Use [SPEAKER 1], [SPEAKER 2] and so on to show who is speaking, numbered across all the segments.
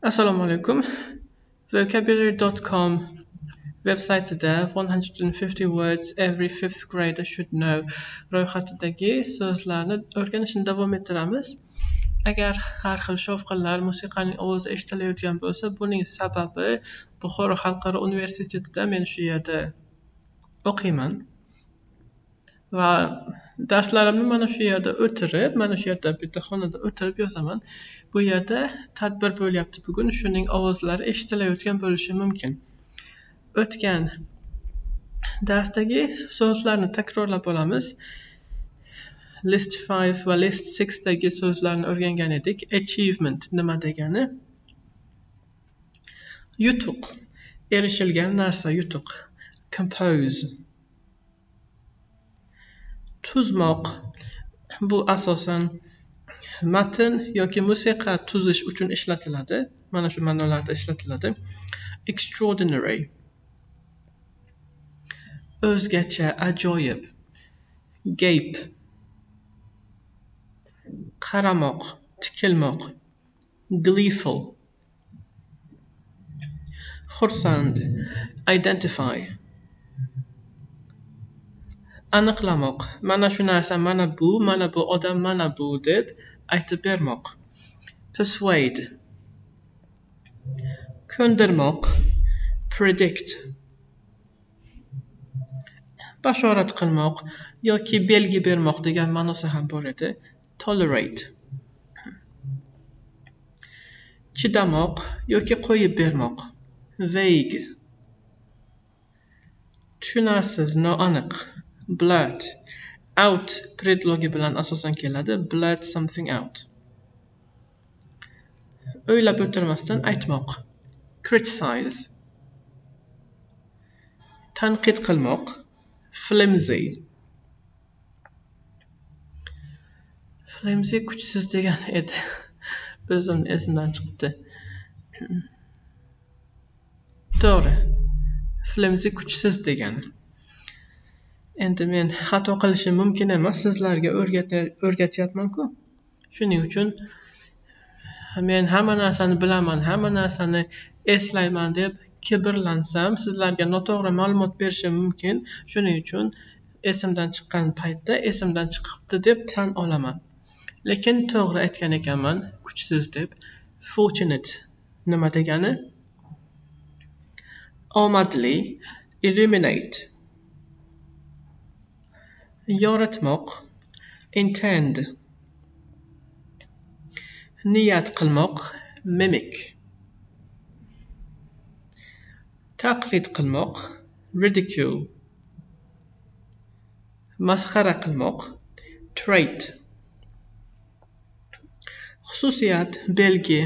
[SPEAKER 1] Assalomu alaykum. Vocabulary.com veb-saytida 150 words every 5th grader should know ro'yxatidagi so'zlarni o'rganishni davom ettiramiz. Agar har xil shovqinlar, musiqaning ovozi eshitilayotgan bo'lsa, buning sababi Buxoro xalqaro universitetida men shu yerda o'qiyman. Va darslarimni mana shu yerda o'tirib, mana shu yerda bitta xonada o'tirib yozaman. Bu yerda tadbir bo'lyapti bugun, shuning ovozlari eshitilayotgan bo'lishi mumkin. O'tgan darsdagi so'zlarni takrorlab olamiz. List 5 va list 6 dagi so'zlarni o'rgangan edik. Achievement nima degani? Yutuq, erishilgan narsa yutuq. Compose, tuzmoq. Bu asosan matn yoki musiqa tuzish uchun ishlatiladi. Mana shu ma'nolarda ishlatiladi. Extraordinary, o'zgacha, ajoyib. Gape, qaramoq, tikilmoq. Gleeful, xursand. Identify, aniqlamoq. Mana shu narsa, mana bu odam, mana bu deb aytib bermoq. Persuade, ko'ndirmoq. Predict, bashorat qilmoq yoki belgi bermoq degan ma'nosi ham bor edi. Tolerate, chidamoq yoki qo'yib bermoq. Vague, tushunarsiz, noaniq. Blurt, out predlogi bilan asosan keladi. Blurt something out, o'ylab o'tirmasdan aytmoq. Criticize, tanqid qilmoq. Flimsy, kuchsiz degan edi. O'zimni esimdan chiqdi. To'g'ri. Flimsy kuchsiz degan. Endi men xato qilishim mumkin emas, sizlarga o'rgatyapman-ku. Shuning uchun men hamma narsani bilaman, hamma narsani eslayman deb kibrlansam, sizlarga noto'g'ri ma'lumot berishim mumkin. Shuning uchun esimdan chiqqan paytda esimdan chiqibdi deb tan olaman. Lekin to'g'ri aytgan ekanman, kuchsiz deb. Fortunate nima degani? Omadli. Illuminate, yoritmoq. Intend, niyat qilmoq. Mimic, taqlid qilmoq. Ridicule, masxara qilmoq. Trait, xususiyat, belgi,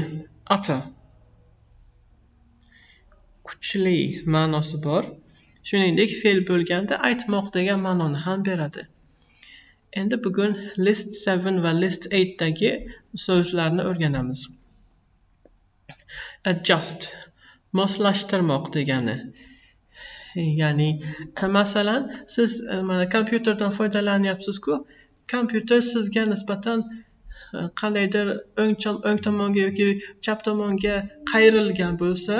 [SPEAKER 1] ata. Kuchli ma'nosi bor. Shuningdek, fe'l bo'lganda aytmoq degan ma'noni ham beradi. Endi bugun list 7 va list 8 dagi so'zlarni o'rganamiz. Adjust, moslashtirmoq degani. Ya'ni masalan, siz mana kompyuterdan foydalanyapsiz-ku, kompyuter sizga nisbatan qandaydir o'ng tomonga yoki chap tomonga qayrilgan bo'lsa,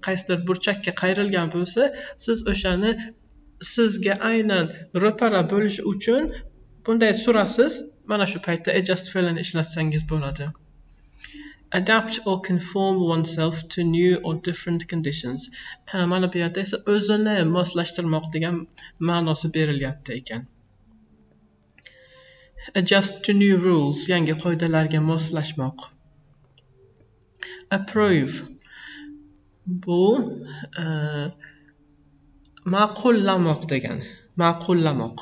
[SPEAKER 1] qaysidir burchakka qayrilgan bo'lsa, siz o'shani sizga aynan ro'para bo'lish uchun bunday surasiz. Mana shu paytda adjust fe'lini ishlatsangiz bo'ladi. Adapt or conform oneself to new or different conditions. Mana bu yerda esa o'zini moslashtirmoq degan ma'nosi berilyapti ekan. Adjust to new rules, yangi qoidalarga moslashmoq. Approve, bu ma'qullamoq degan. Ma'qullamoq.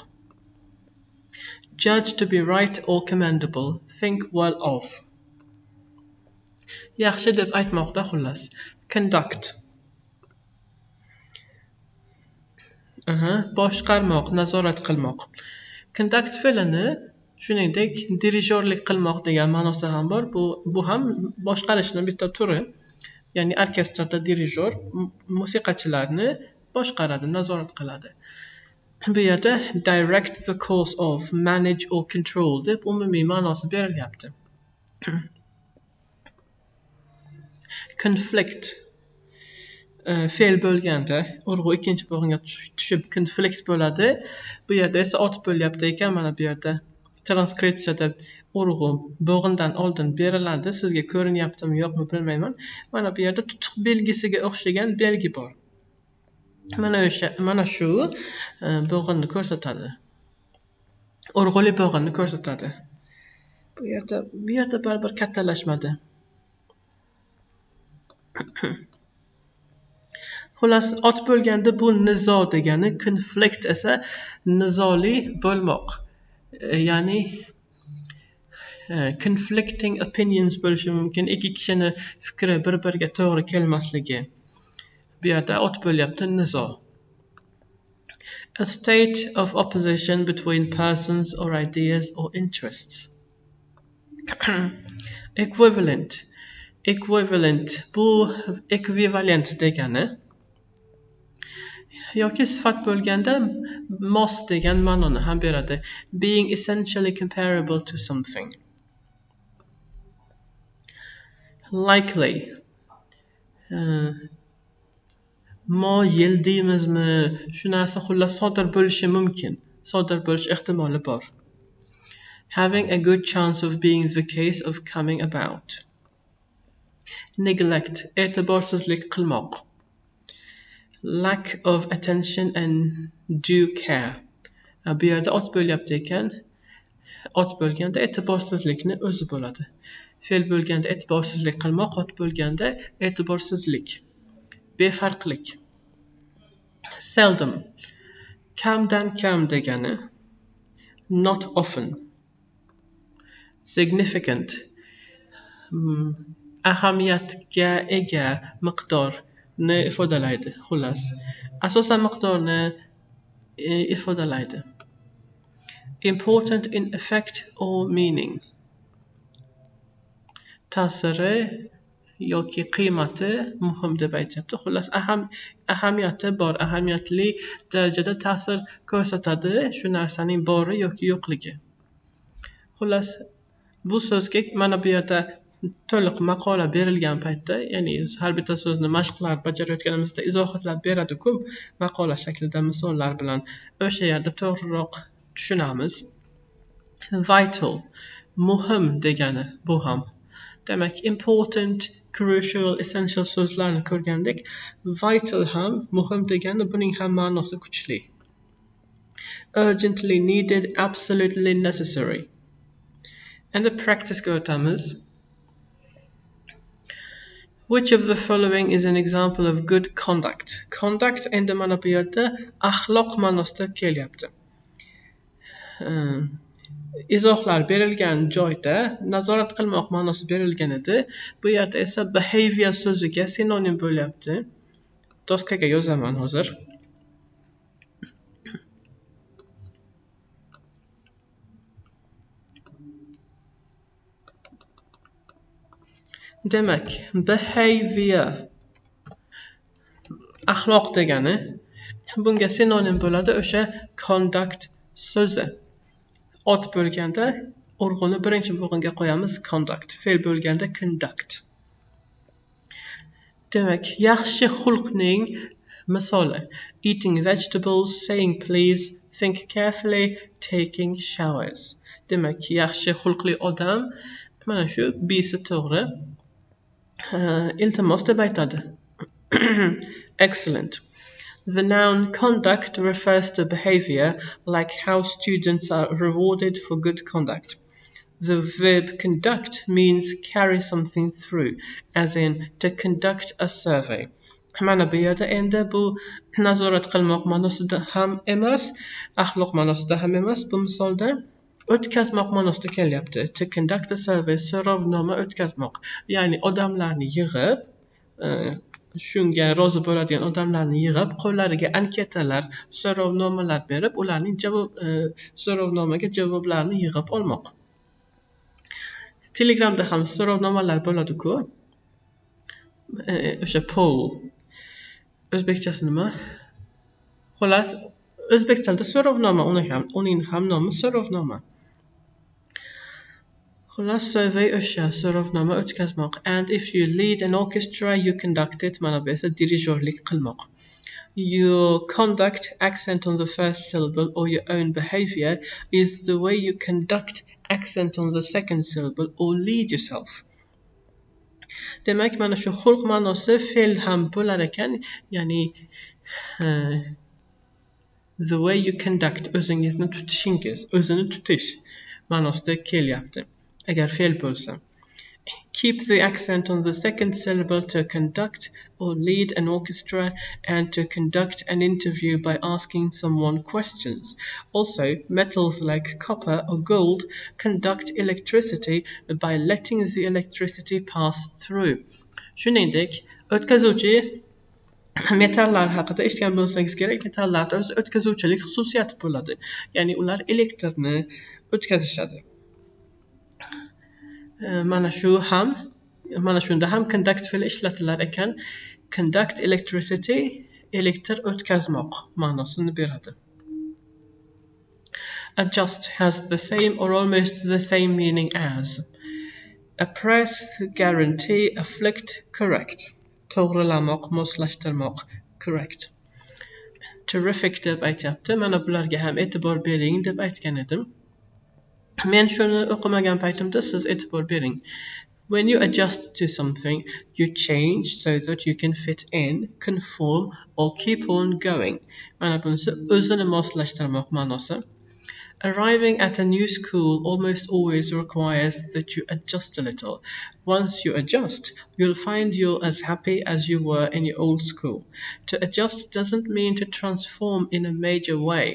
[SPEAKER 1] Judge to be right or commendable. Think well of. Yaxshi deb aytmoqda xullas. Conduct, boshqarmoq, nazorat qilmoq. Conduct fe'lini shuningdek dirijorlik qilmoq degan ma'nosi ham bor. Bu ham boshqarishning bitta turi. Ya'ni orkestrda dirijor musiqachilarni boshqaradi, nazorat qiladi. Bu yerda direct the course of, manage or control deb umumiy ma'nosi berilyapti. conflict fe'l bo'lganda urg'u ikkinchi bo'g'inga tushib conflict bo'ladi. Bu yerda esa ot bo'lyapti ekan, mana bu yerda transkripsiyada urg'u bo'g'indan oldin beriladi. Sizga ko'rinyaptimi yo'qmi bilmayman. Mana bu yerda tutuq belgisiga o'xshagan belgi bor. Mana shu bo'g'inni ko'rsatadi. Urg'uli bo'g'inni ko'rsatadi. Bu yerda baribir kattalashmadi. Xullas, ot bo'lganda bu nizo degani, conflict esa nizoli bo'lmoq. Ya'ni conflicting opinions bo'lishi mumkin, ikki kishini fikri bir-biriga to'g'ri kelmasligi. Bu yerda ot bo'lyapti nizo. A state of opposition between persons or ideas or interests. Equivalent bu ekvivalent degani yoki sifat bo'lganda mos degan ma'noni ham beradi. Being essentially comparable to something. Likely moyil deymizmi, shu narsa xullas sodir bo'lishi mumkin, sodir bo'lish ehtimoli bor. Having a good chance of being the case of coming about. Neglect, e'tiborsizlik qilmoq. Lack of attention and due care. Bu yerda ot bo'lyapti ekan, ot bo'lganda e'tiborsizlikni o'zi bo'ladi. Fe'l bo'lganda e'tiborsizlik qilmoq, ot bo'lganda e'tiborsizlik. Befarqlik. Seldom, kamdan kam degani. Not often. Significant, ahamiyatga ega miqdorni ifodalaydi. Xullas, asosan miqdorni ifodalaydi. Important in effect or meaning. Ta'siri yoki qiymati muhim deb aytyapti. Xullas, ahamiyati bor, ahamiyatli darajada ta'sir ko'rsatadi shu narsaning bori yoki yo'qligi. Xullas, bu so'zga mana bu yerda to'liq maqola berilgan paytda, ya'ni har bitta so'zni mashqlar bajarayotganimizda izohatlar beradi-ku, maqola shaklida misollar bilan o'sha yerda to'g'riroq tushunamiz. Vital, muhim degani bu ham. Demak, important, crucial, essential so'zlarni ko'rgandik. Vital ham, muhim degani, buning ham ma'nosi kuchli. Urgently needed, absolutely necessary. Endi practice-ga o'tamiz. Which of the following is an example of good conduct? Conduct endi mana bu yerda axloq ma'nosida kelyapti. Izohlar berilgan joyda nazorat qilmoq ma'nosi berilgan edi. Bu yerda esa behavior so'ziga sinonim bo'lyapti. Doskaga yozaman hozir. Demak, behavior axloq degani, bunga sinonim bo'ladi o'sha conduct so'zi. Ot bo'lganda urg'uni birinchi bo'g'inga qo'yamiz conduct, fe'l bo'lganda conduct. Demak, yaxshi xulqning misoli: eating vegetables, saying please, think carefully, taking showers. Demak, yaxshi xulqli odam mana shu bisi to'g'ri. Iltimos deb aytadi. Excellent. The noun conduct refers to behavior, like how students are rewarded for good conduct. The verb conduct means carry something through, as in to conduct a survey. Mana bu yerda endi bu nazorat qilmoq ma'nosida ham emas, axloq ma'nosida ham emas. Bu misolda o'tkazmoq ma'nosida kelyapti. To conduct a survey, so'rovnoma o'tkazmoq. Ya'ni odamlarni yig'ib, shunga rozi bo'ladigan odamlarni yig'ib, qo'llariga anketalar, so'rovnomalar berib, ularning so'rovnomaga javoblarini yig'ib olmoq. Telegramda ham so'rovnomalar bo'ladi-ku. O'sha poll. O'zbekchasi nima? Xullas, o'zbek tilida so'rovnoma, uning ham nomi so'rovnoma. Xullas survey o'sha so'rovnoma o'tkazmoq. And if you lead an orchestra, you conduct it. Mana bu esa dirijorlik qilmoq. Your conduct, accent on the first syllable, or your own behavior is the way you conduct, accent on the second syllable, or lead yourself. Demak, mana shu xulq ma'nosi fe'l ham bo'lar ekan, ya'ni the way you conduct, o'zingizni tutishingiz, o'zini tutish ma'nosida kelyapti. Agar fe'l bo'lsa. Keep the accent on the second syllable to conduct or lead an orchestra and to conduct an interview by asking someone questions. Also, metals like copper or gold conduct electricity by letting the electricity pass through. Shuningdek, o'tkazuvchi metallar haqida eshitgan bo'lsangiz kerak, metallarda o'z o'tkazuvchilik xususiyati bo'ladi. Ya'ni ular elektrni o'tkazishadi. Mana shunda ham conduct fe'li ishlatilar ekan. Conduct electricity, elektr o'tkazmoq ma'nosini beradi. Adjust has the same or almost the same meaning as oppress, guarantee, afflict, correct. To'g'rilamoq, moslashtirmoq, correct. Terrific deb aytyapti. Mana bularga ham e'tibor bering deb aytgan edim. Men shuni o'qimagan paytimda siz e'tibor bering. When you adjust to something, you change so that you can fit in, conform, or keep on going. Mana bunisi o'zini moslashtirmoq ma'nosi. Arriving at a new school almost always requires that you adjust a little. Once you adjust, you'll find you're as happy as you were in your old school. To adjust doesn't mean to transform in a major way.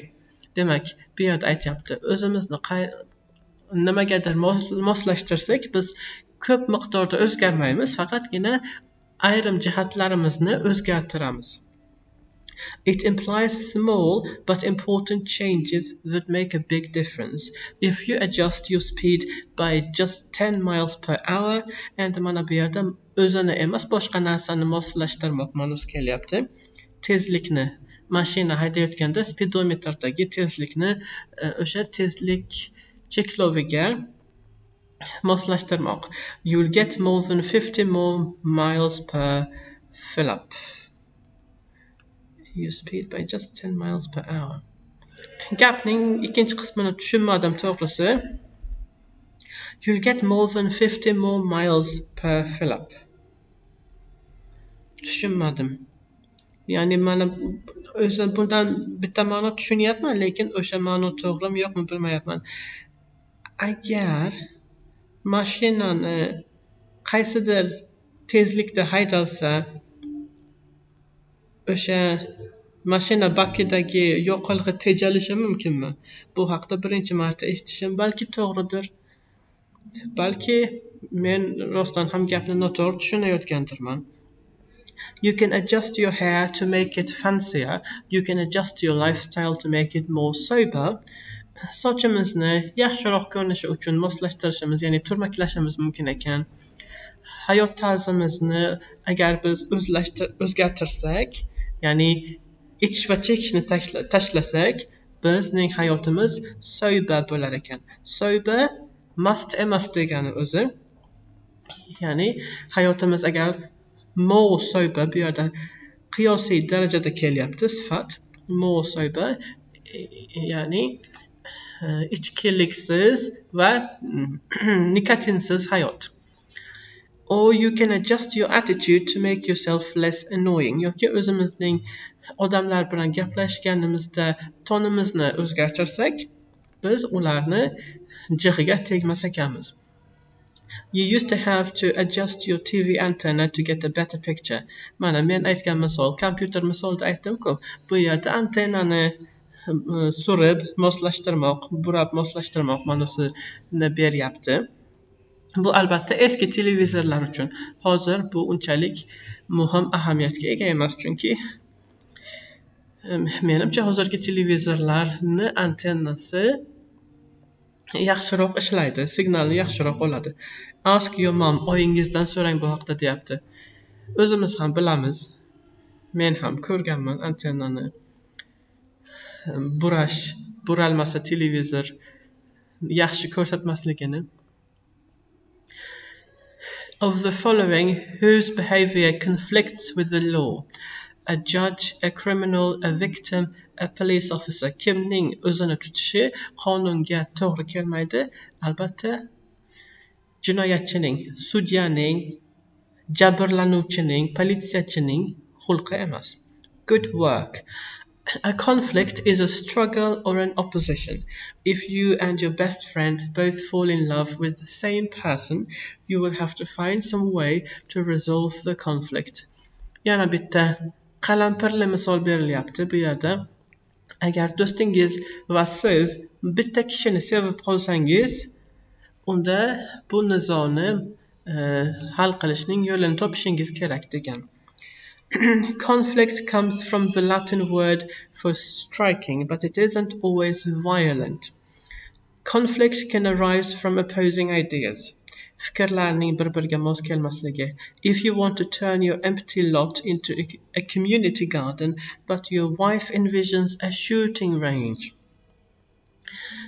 [SPEAKER 1] Demak, bu yerda aytyapti, o'zimizni nimagadir moslashtirsak, biz ko'p miqdorda o'zgarmaymiz, faqatgina ayrim jihatlarimizni o'zgartiramiz. It implies small but important changes that make a big difference. If you adjust your speed by just 10 miles per hour, and mana bu yerda o'zini emas, boshqa narsani moslashtirmoq ma'nosi kelyapti. Tezlikni mashina haydayotganda speedometrdagi tezlikni o'sha tezlik chekloviga moslashtirmoq. You'll get more than 50 more miles per fill up. You speed by just 10 miles per hour. Gapning ikkinchi qismini tushunmadim to'g'risi. You'll get more than 50 more miles per fill up. Tushunmadim. Ya'ni mana o'zim bundan bitta ma'no tushunyapman, lekin o'sha ma'no to'g'rimi yo'qmi bilmayapman. Agar mashinani qaysidir tezlikda haydalsa, o'sha mashina bakidagi yoqilg'i tejalishi mumkinmi? Bu haqda birinchi marta eshitishim balki to'g'ridir. Balki men rostdan ham gapni noto'g'ri tushunayotgandirman. You can adjust your hair to make it fancier. You can adjust your lifestyle to make it more sober. Sochimizni yaxshiroq ko'rinishi uchun moslashtirishimiz, ya'ni turmaklashimiz mumkin ekan. Hayot tarzimizni agar biz o'zgartirsak, ya'ni ichish va chekishni tashlasak, bizning hayotimiz sober bo'lar ekan. Sober mast emas degani o'zi. Ya'ni hayotimiz agar more sober, bu yerda qiyosiy darajada kelyapti sifat. More sober, ya'ni ichkiliksiz va nikotinsiz hayot. Or you can adjust your attitude to make yourself less annoying. Yoki o'zimizning odamlar bilan gaplashganimizda tonimizni o'zgartirsak, biz ularni jig'iga tegmas ekanmiz. You used to have to adjust your TV antenna to get a better picture. Mana men aytgan misol, kompyuter misolida aytdim-ku, bu yerda antennani surib, moslashtirmoq, burab moslashtirmoq ma'nosini beryapti. Bu albatta eski televizorlar uchun. Hozir bu unchalik muhim ahamiyatga ega emas, chunki menimcha hozirgi televizorlarni antennasi yaxshiroq ishlaydi, signalni yaxshiroq oladi. Ask your mom, oyingizdan so'rang bu haqda deyapti. O'zimiz ham bilamiz. Men ham ko'rganman antennani. Buralmasa televizor yaxshi ko'rsatmasligini. Of the following, whose behavior conflicts with the law? A judge, a criminal, a victim, a police officer. Kimning o'zini tutishi qonunga to'g'ri kelmaydi? Albatta, jinoyatchining, sudyaning, jabrlanuvchining, politsiyachining xulqi emas. Good work. A conflict is a struggle or an opposition. If you and your best friend both fall in love with the same person, you will have to find some way to resolve the conflict. Yana bitta qalampirli misol berilyapti bu yerda. Agar do'stingiz va siz bitta kishini sevib qolsangiz, unda bu nizoni hal qilishning yo'lini topishingiz kerak degan. Conflict comes from the Latin word for striking, but it isn't always violent. Conflict can arise from opposing ideas. Fikrlarning bir-biriga mos kelmasligi. If you want to turn your empty lot into a community garden, but your wife envisions a shooting range.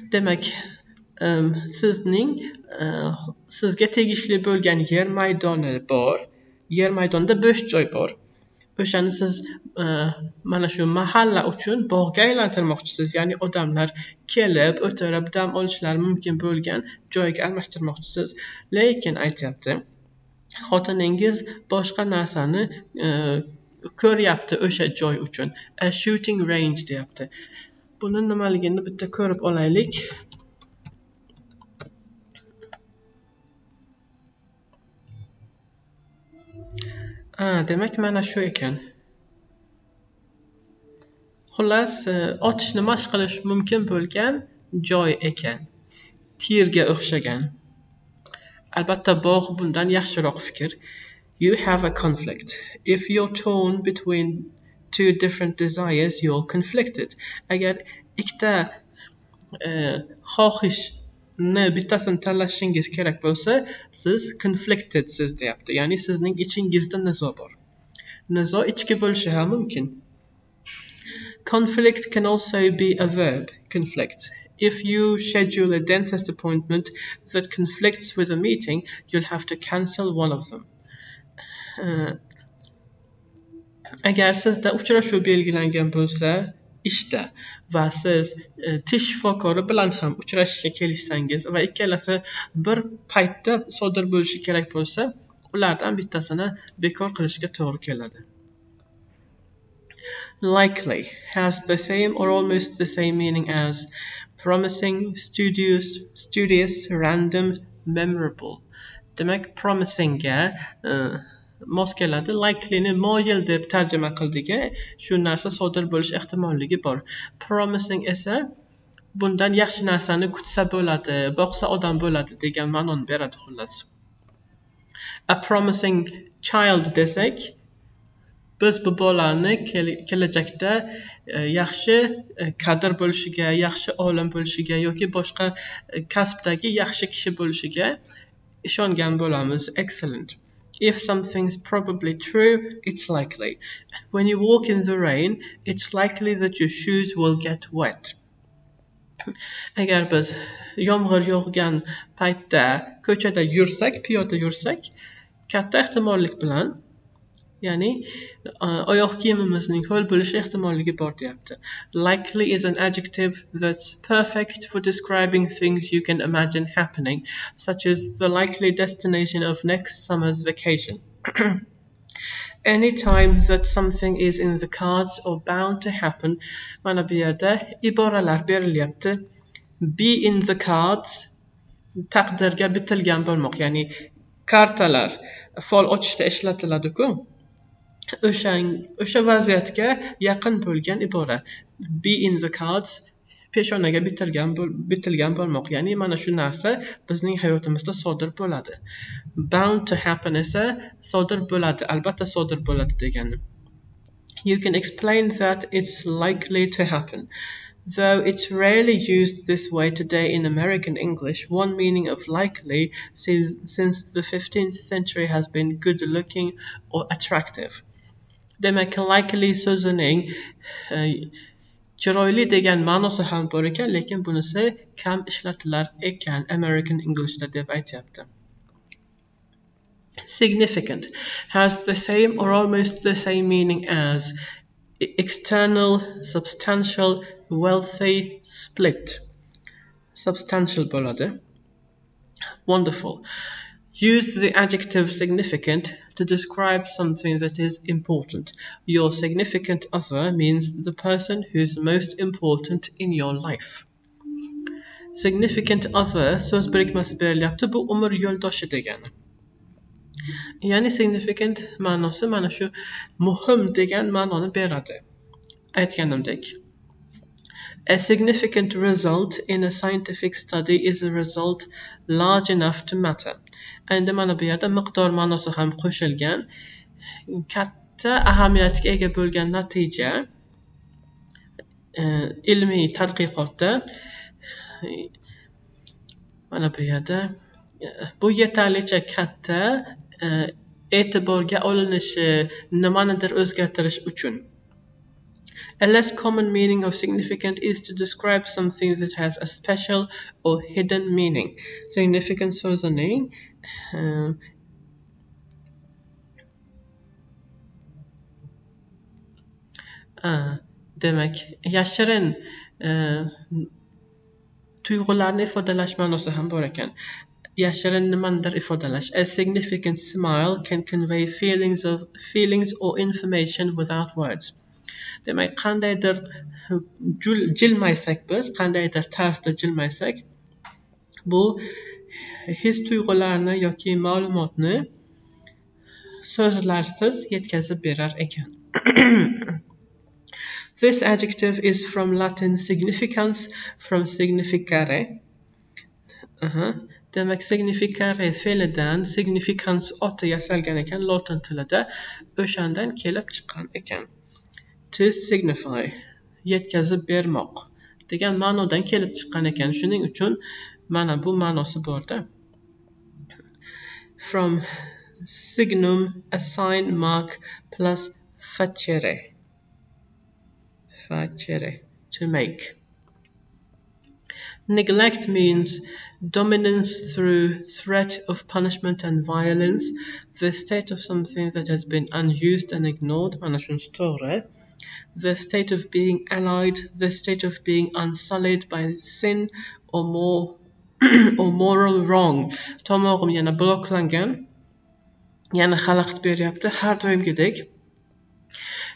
[SPEAKER 1] Demak, sizga tegishli bo'lgan yer maydoni bor. Yer maydonida bo'sh joy bor. O'shani siz mana shu mahalla uchun bog'ga aylantirmoqchisiz, ya'ni odamlar kelib, o'tirib dam olishlari mumkin bo'lgan joyga almashtirmoqchisiz. Lekin aytyapti, xotiningiz boshqa narsani ko'ryapti o'sha joy uchun. A shooting range deyapti. Buni nimaligini bitta ko'rib olaylik. Demak mana shu ekan. Xullas, otishni mashq qilish mumkin bo'lgan joy ekan. Tirga o'xshagan. Albatta bog' bundan yaxshiroq fikr. You have a conflict. If you're torn between two different desires, you're conflicted. Agar ikkita xohishni bittasini tanlashingiz kerak bo'lsa, siz conflictedsiz deyapti. Ya'ni sizning ichingizda nizo bor. Nizo ichki bo'lishi ham mumkin. Conflict can also be a verb, conflict. If you schedule a dentist appointment that conflicts with a meeting, you'll have to cancel one of them. Agar sizda uchrashuv belgilangan bo'lsa, ishda va siz tish shifokori bilan ham uchrashishga kelishsangiz va ikkalasi bir paytda sodir bo'lishi kerak bo'lsa, ulardan bittasini bekor qilishga to'g'ri keladi. Likely has the same or almost the same meaning as promising, studious, random, memorable. Demak, promising ga mos keladi. Likely ni moyil deb tarjima qildik. Shu narsa sodir bo'lish ehtimolligi bor. Promising esa bundan yaxshi narsani kutsa bo'ladi, boqsa odam bo'ladi degan ma'noni beradi xullas. A promising child desak, biz bu bolani kelajakda yaxshi kadr bo'lishiga, yaxshi olim bo'lishiga yoki boshqa kasbdagi yaxshi kishi bo'lishiga ishongan bo'lamiz. Excellent. If something's probably true, it's likely. When you walk in the rain, it's likely that your shoes will get wet. Agar biz yomg'ir yog'gan paytda ko'chada yursak, piyoda yursak, katta ehtimollik bilan ya'ni oyoq kiyimimizning ho'l bo'lishi ehtimolligi bor deyapti. Likely is an adjective that's perfect for describing things you can imagine happening, such as the likely destination of next summer's vacation. Any time that something is in the cards or bound to happen, mana bu yerda iboralar berilyapti. Be in the cards taqdirga bitilgan bo'lmoq, ya'ni kartalar fol ochishda ishlatiladi-ku. O'sha vaziyatga yaqin bo'lgan ibora. Be in the cards peshonaga bitilgan bo'lmoq, ya'ni mana shu narsa bizning hayotimizda sodir bo'ladi. Bound to happen esa sodir bo'ladi, albatta sodir bo'ladi degani. You can explain that it's likely to happen. Though it's rarely used this way today in American English, one meaning of likely since the 15th century has been good looking or attractive. Demak, likely so'zining chiroyli degan ma'nosi ham bor ekan, lekin bunisi kam ishlatilar ekan American Englishda deb aytyapti. Significant has the same or almost the same meaning as external, substantial, wealthy, split. Substantial bo'ladi. Wonderful. Use the adjective significant to describe something that is important. Your significant other means the person who's most important in your life. Significant other so'z birikmasi berilyapti. Bu umr yo'ldoshi degani. Ya'ni significant ma'nosi mana shu muhim degan ma'noni beradi. Aytganimdek. A significant result in a scientific study is a result large enough to matter. Endi mana bu yerda miqdor ma'nosi ham qo'shilgan. Katta ahamiyatga ega bo'lgan natija ilmiy tadqiqotda mana bu yerda bu yetarlicha katta e'tiborga olinishi, nimanidir o'zgartirish uchun. A less common meaning of significant is to describe something that has a special or hidden meaning. Significant so'zining demak, yashirin tuyg'ularni ifodalash ma'nosi ham bor ekan. Yashirin nimanidir ifodalash. A significant smile can convey feelings or information without words. Demak, qandaydir jilmaysak biz, qandaydir tarzda jilmaysak, bu his tuyg'ularni yoki ma'lumotni so'zlarsiz yetkazib berar ekan. This adjective is from Latin significans, from significare. Demak, significare fe'lidan significans oti yasalgan ekan lotin tilida, o'shandan kelib chiqqan ekan. To signify, yetkazib bermoq degan ma'nodan kelib chiqqan ekan. Shuning uchun mana bu ma'nosi borda. From signum, a sign, mark, plus facere. Facere, to make. Neglect means dominance through threat of punishment and violence, the state of something that has been unused and ignored, mana shuni to'g'ri. The state of being allied, the state of being unsullied by sin or moral wrong. Tomog'im yana bloklangan. Yana xalaqit beryapti har doimgidek.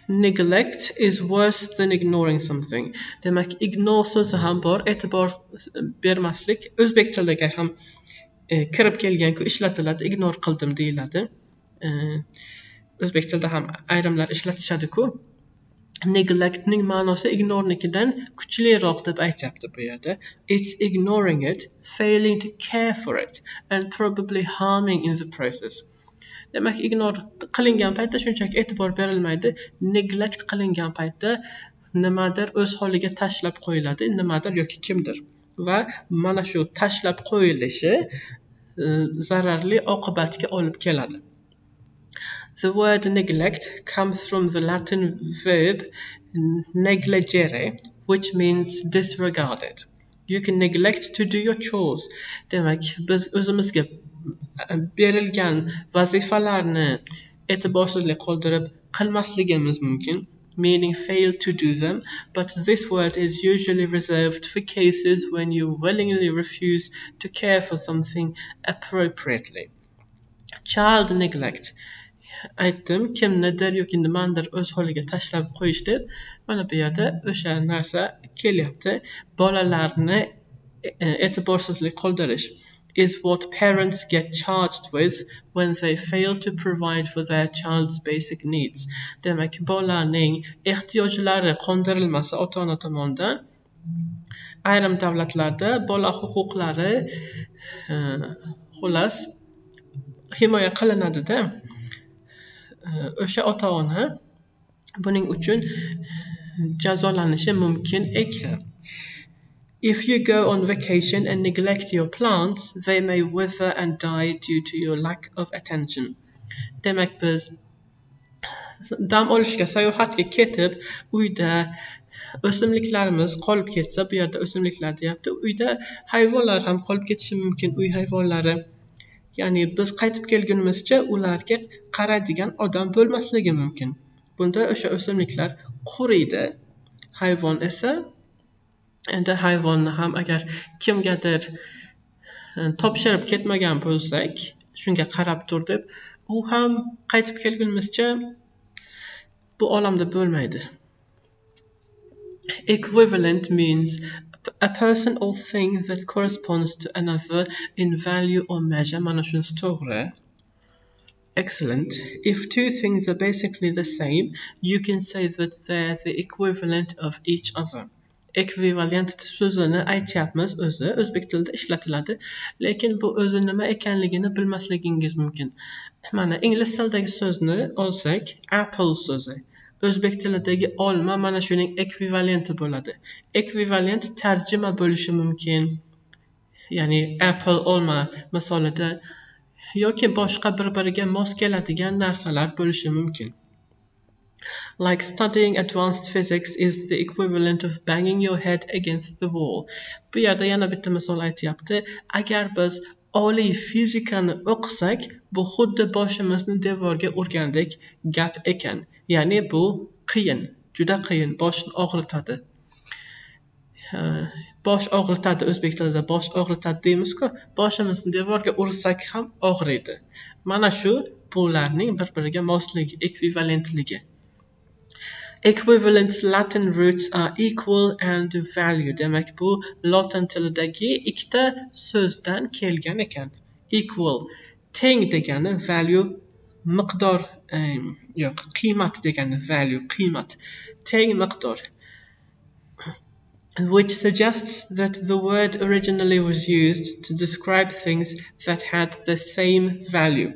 [SPEAKER 1] Neglect is worse than ignoring something. Demak, ignore so'zi ham bor, e'tibor bermaslik. O'zbek tiliga ham kirib kelgan-ku, ishlatiladi, ignore qildim deyiladi. O'zbek tilida ham ayrimlar ishlatishadi-ku. Neglectning ma'nosi ignorenikidan kuchliroq deb aytyapti bu yerda. It's ignoring it, failing to care for it, and probably harming in the process. Demak, ignore qilingan paytda shunchaki e'tibor berilmaydi. Neglect qilingan paytda nimadir o'z holiga tashlab qo'yiladi, nimadir yoki kimdir. Va mana shu tashlab qo'yilishi zararli oqibatga olib keladi. The word neglect comes from the Latin verb negligere, which means disregarded. You can neglect to do your chores. Demak, biz o'zimizga berilgan vazifalarni e'tiborsizlik qoldirib qilmasligimiz mumkin, meaning fail to do them, but this word is usually reserved for cases when you willingly refuse to care for something appropriately. Child neglect. Aytdim, kimnidir yoki nimanidir o'z holiga tashlab qo'yish deb, mana bu yerda o'sha narsa kelyapti. Bolalarni e'tiborsizlik qoldirish is what parents get charged with when they fail to provide for their child's basic needs. Demak, bolaning ehtiyojlari qondirilmasa ota-ona tomonidan, ayrim davlatlarda bola huquqlari xullas himoya qilinadi-da. O'sha ota-ona buning uchun jazolanishi mumkin ekan. If you go on vacation and neglect your plants, they may wither and die due to your lack of attention. Demak, biz dam olishga, sayohatga ketib, uyda o'simliklarimiz qolib ketsa, bu yerda o'simliklar deyapti, uyda hayvonlar ham qolib ketishi mumkin, uy hayvonlari. ya'ni biz qaytib kelgunimizcha ularga qaraydigan odam bo'lmasligi mumkin. Bunda o'sha o'simliklar quriydi. Hayvon esa endi hayvonni ham agar kimgadir topshirib ketmagan bo'lsak, shunga qarab tur deb, u ham qaytib kelgunimizcha bu olamda bo'lmaydi. Equivalent means a person or thing that corresponds to another in value or measure. Mana shunisi to'g'ri. Excellent. If two things are basically the same, you can say that they're the equivalent of each other. Ekvivalent so'zini aytyapmiz, o'zi o'zbek tilida ishlatiladi, lekin bu o'zi nima ekanligini bilmasligingiz mumkin. Mana ingliz tilidagi so'zni olsak, apple so'zi. O'zbek tilidagi olma mana shuning ekvivalenti bo'ladi. Ekvivalent tarjima bo'lishi mumkin. Ya'ni apple olma misolida yoki boshqa bir-biriga mos keladigan narsalar bo'lishi mumkin. Like studying advanced physics is the equivalent of banging your head against the wall. Bu yerda yana bitta misol aytyapti. Agar biz oliy fizikani o'qisak, bu xuddi boshimizni devorga urgandek gap ekan. Ya'ni bu qiyin, juda qiyin, boshni og'ritadi. Bosh og'ritadi, o'zbek tilida bosh og'ritadi deymiz-ku, boshimizni devorga ursak ham og'riydi. Mana shu bularning bir-biriga mosligi, ekvivalentligi. Equivalent Latin roots are equal and value. Demak, bu Latin tilidagi ikkita so'zdan kelgan ekan. Equal teng degani, value miqdor, yo'q, qiymat degani, value qiymat, teng miqdor. Which suggests that the word originally was used to describe things that had the same value.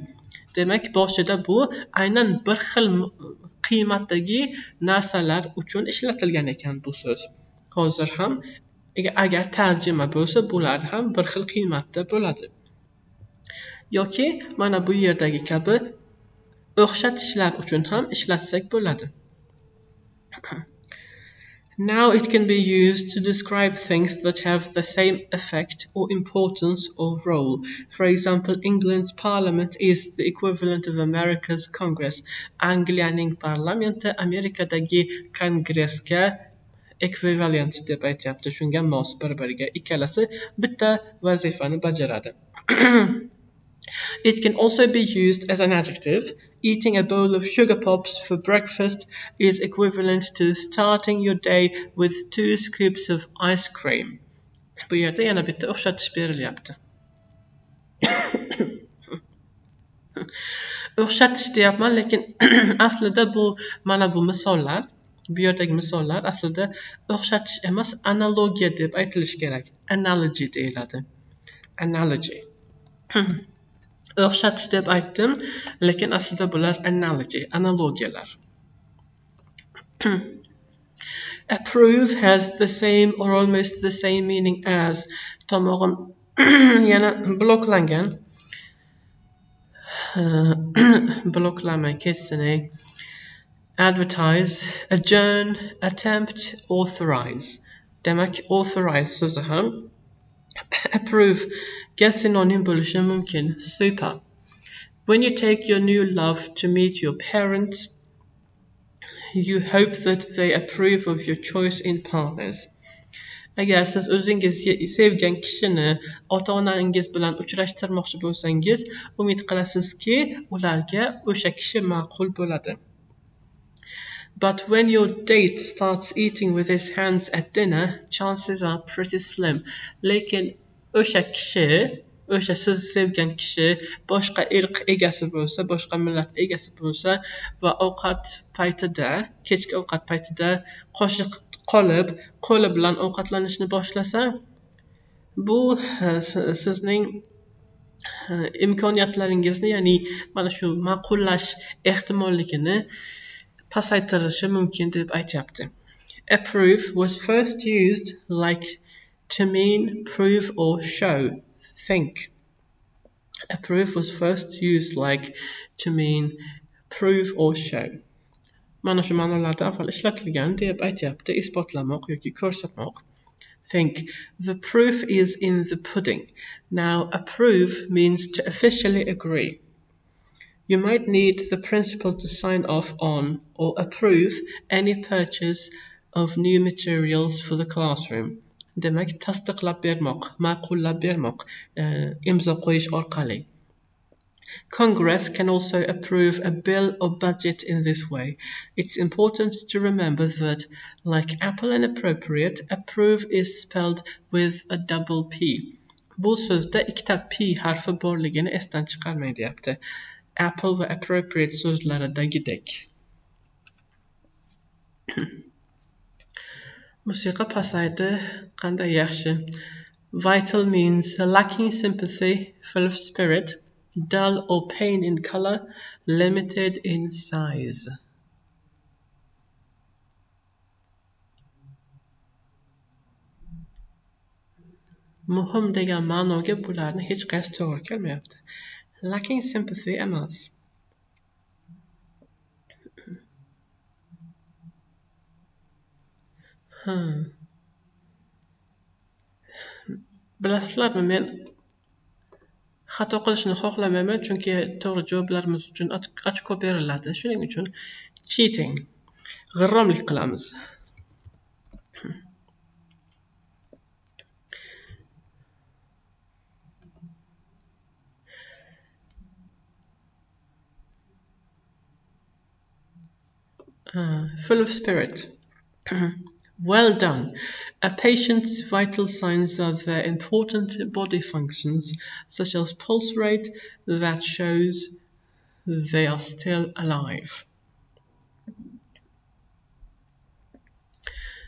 [SPEAKER 1] Demak, boshida bu aynan bir xil qiymatdagi narsalar uchun ishlatilgan ekan bu so'z. Hozir ham agar tarjima bo'lsa, bular ham bir xil qiymatda bo'ladi. Yoki mana bu yerdagi kabi o'xshatishlar uchun ham ishlatsak bo'ladi. Now it can be used to describe things that have the same effect or importance or role. For example, England's parliament is the equivalent of America's Congress. Angliyaning parlamenti Amerikadagi kongressga ekvivalent deb aytyapti. Shunga mos bir-biriga, ikkalasi bitta vazifani bajaradi. It can also be used as an adjective. Eating a bowl of sugar pops for breakfast is equivalent to starting your day with 2 scoops of ice cream. Bu yerda yana bitta o'xshatish berilyapti. O'xshatish deyapman, lekin aslida bu mana bu misollar, bu yerdagi misollar aslida o'xshatish emas, analogiya deb aytilishi kerak. Analogy deyiladi. Analogy. O'xshatish deb aytdim, lekin aslida bular analogy, analogiyalar. Approve has the same or almost the same meaning as. Tomog'im yana bloklangan. Bloklamay ketsin. Advertise, adjourn, attempt, authorize. Demak, authorize so'zi ham approve ga synonym bo'lishi mumkin. Super. When you take your new love to meet your parents, you hope that they approve of your choice in partners. Agar siz o'zingiz sevgan kishini ota-onangiz bilan uchrashtirmoqchi bo'lsangiz, umid qilasizki, ularga o'sha kishi ma'qul bo'ladi. But when your date starts eating with his hands at dinner, chances are pretty slim. Lekin o'sha kishi, o'sha siz sevgan kishi boshqa irq egasi bo'lsa, boshqa millat egasi bo'lsa va ovqat paytida, kechki ovqat paytida qoshiq qolib, qo'li bilan ovqatlanishni boshlasa, bu sizning imkoniyatlaringizni, ya'ni mana shu ma'qullash ehtimolligini pasaytirishi mumkin deb aytyapti. Approve was first used like to mean prove or show. Think. Approve was first used like to mean prove or show. Mana shu ma'nolarda avval ishlatilgan deb aytyapti, isbotlamoq yoki ko'rsatmoq. Think, the proof is in the pudding. Now, approve means to officially agree. You might need the principal to sign off on or approve any purchase of new materials for the classroom. Demek tasdiqlab bermoq, ma'qullab bermoq, imzo qo'yish orqali. Congress can also approve a bill or budget in this way. It's important to remember that, like Apple and appropriate, approve is spelled with a double P. Bu sözde ikkita P harfi borligini esdan chiqarmang deyapti. Apple va appropriate so'zlaridagidek. Musiqa pasaydi, qanday yaxshi. Vital means lacking sympathy, full of spirit, dull or pain in color, limited in size. Muhim degan ma'noga bularni hech qaysi to'g'ri kelmayapti. Lacking sympathy emas. Bilasizlarmi, men xato qilishni xohlamayman, chunki to'g'ri javoblarimiz uchun ochko beriladi. Shuning uchun cheating, g'irromlik qilamiz. Full of spirit. Well done. A patient's vital signs are their important body functions, such as pulse rate, that shows they are still alive.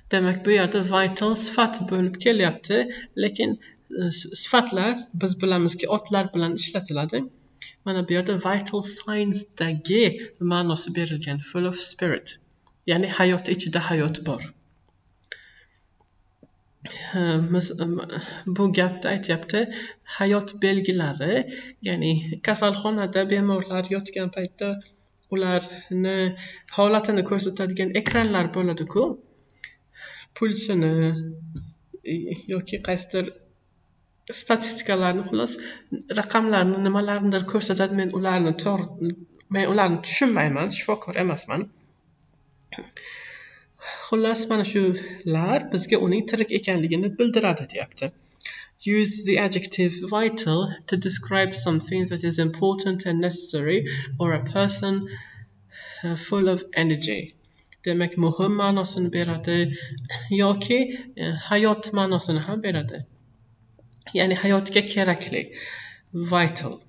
[SPEAKER 1] Demek bu yerda vital sifat bo'lib kelyapti, lekin sifatlar biz bilamizki otlar bilan ishlatiladi. Mana bu yerda vital signsdagi ma'nosi berilgan, full of spirit. Ya'ni hayot ichida hayot bor. Bu gapda aytyapti, hayot belgilari, ya'ni kasalxonada bemorlar yotgan paytda ularni holatini ko'rsatadigan ekranlar bo'ladi-ku, pulsini yoki qaysidir statistikalarni, xullas raqamlarni, nimalarnidir ko'rsatadi. Men ularni tushunmayman, shifokor emasman. Xullas mana shular bizga uning tirik ekanligini bildiradi deyapti. Use the adjective vital to describe something that is important and necessary, or a person full of energy. Demek muhim ma'nosini beradi yoki hayot ma'nosini ham beradi. Ya'ni hayotga kerakli. Vital.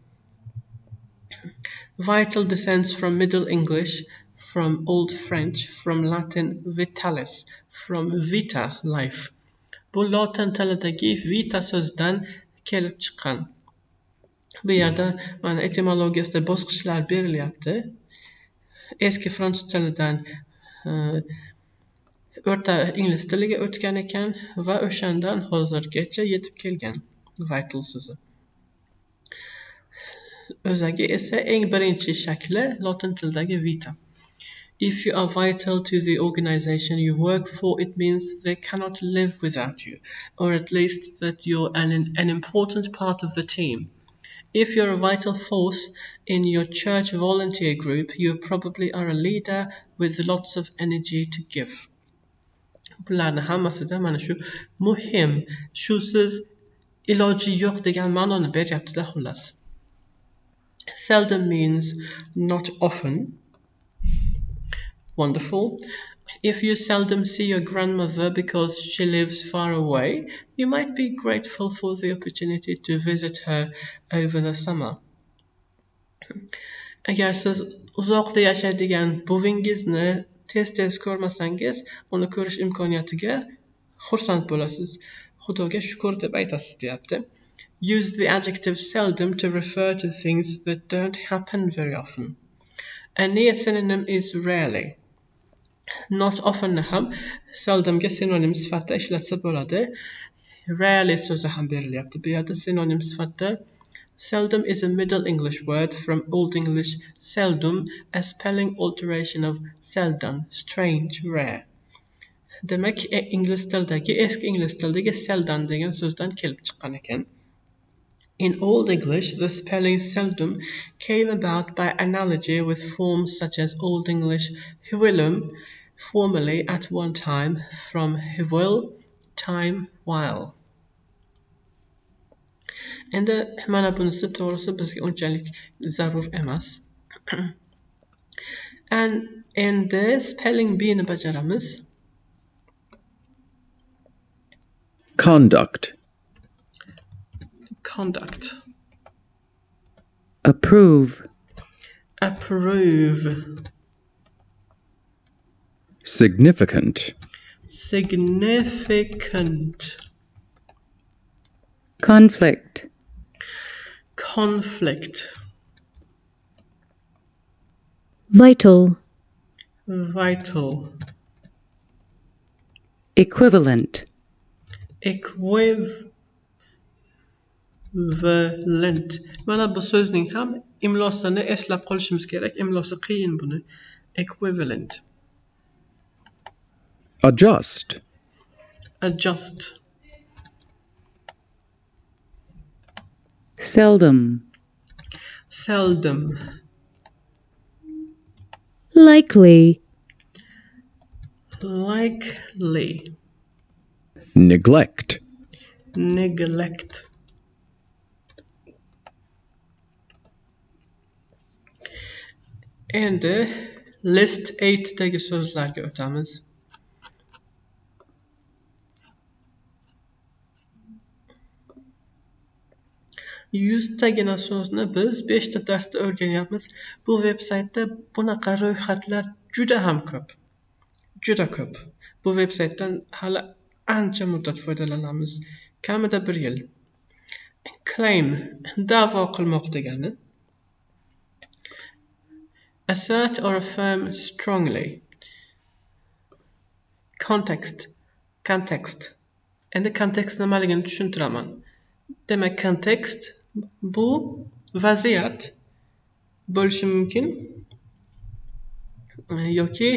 [SPEAKER 1] Vital descends from Middle English, from Old French, from Latin vitalis, from vita, life. Bu Latin tilidagi vita so'zidan kelib chiqqan. Bu yerda mana etimologiyasida bosqichlar berilyapti. Eski fransuz tilidan o'rta ingliz tiliga o'tgan ekan va o'shandan hozirgacha yetib kelgan vital so'zi. O'zagi esa eng birinchi shakli Latin tilidagi vita. If you are vital to the organization you work for, it means they cannot live without you, or at least that you're an important part of the team. If you're a vital force in your church volunteer group, you probably are a leader with lots of energy to give. Bularni hammasida mana shu muhim, shusiz iloji yo'q degan ma'noni beryapti-da, xullas. Seldom means not often. Wonderful. If you seldom see your grandmother because she lives far away, you might be grateful for the opportunity to visit her over the summer. Agar siz uzoqda yashaydigan buvingizni tez-tez ko'rmasangiz, uni ko'rish imkoniyatiga xursand bo'lasiz. Xudoga shukr deb aytasiz, deyapti. Use the adjective seldom to refer to things that don't happen very often. A near synonym is rarely. Not often ham seldomga synonym sifatida ishlatsa bo'ladi. Rarely so'zi ham berilyapti. Bu yerda synonym sifatida seldom is a Middle English word from Old English seldom, a spelling alteration of seldom, strange, rare. Demak, ingliz tilidagi, eski ingliz tilidagi seldom degan so'zdan kelib chiqqan ekan. In Old English, the spelling seldom came about by analogy with forms such as Old English whilom, formerly at one time, from while, time, while. Endi mana bunisi to'g'risi bizga unchalik zarur emas. And endi spelling bee ni bajaramiz.
[SPEAKER 2] Conduct.
[SPEAKER 1] Conduct.
[SPEAKER 2] Approve.
[SPEAKER 1] Approve.
[SPEAKER 2] Significant.
[SPEAKER 1] Significant.
[SPEAKER 2] Conflict.
[SPEAKER 1] Conflict.
[SPEAKER 3] Vital.
[SPEAKER 1] Vital.
[SPEAKER 3] Equivalent.
[SPEAKER 1] Equivalent. Mana bu so'zning ham imlosini eslab qolishimiz kerak. Imlosi qiyin buni. Equivalent.
[SPEAKER 2] Adjust.
[SPEAKER 1] Adjust.
[SPEAKER 3] Seldom.
[SPEAKER 1] Seldom.
[SPEAKER 3] Likely.
[SPEAKER 1] Likely.
[SPEAKER 2] Neglect.
[SPEAKER 1] Neglect. Endi list 8 dagi so'zlarga o'tamiz. Yuztagina so'zni biz 5 ta darsda o'rganyapmiz. Bu veb-saytda bunaqa ro'yxatlar juda ham ko'p. Juda ko'p. Bu veb-saytdan hali ancha muddat foydalanamiz. Kamida 1 yil. Claim, da'vo qilmoq degani. Assert or affirm strongly. Context. Endi context nimaligini tushuntiraman. Demak, context bu vaziyat bo'lishi mumkin yoki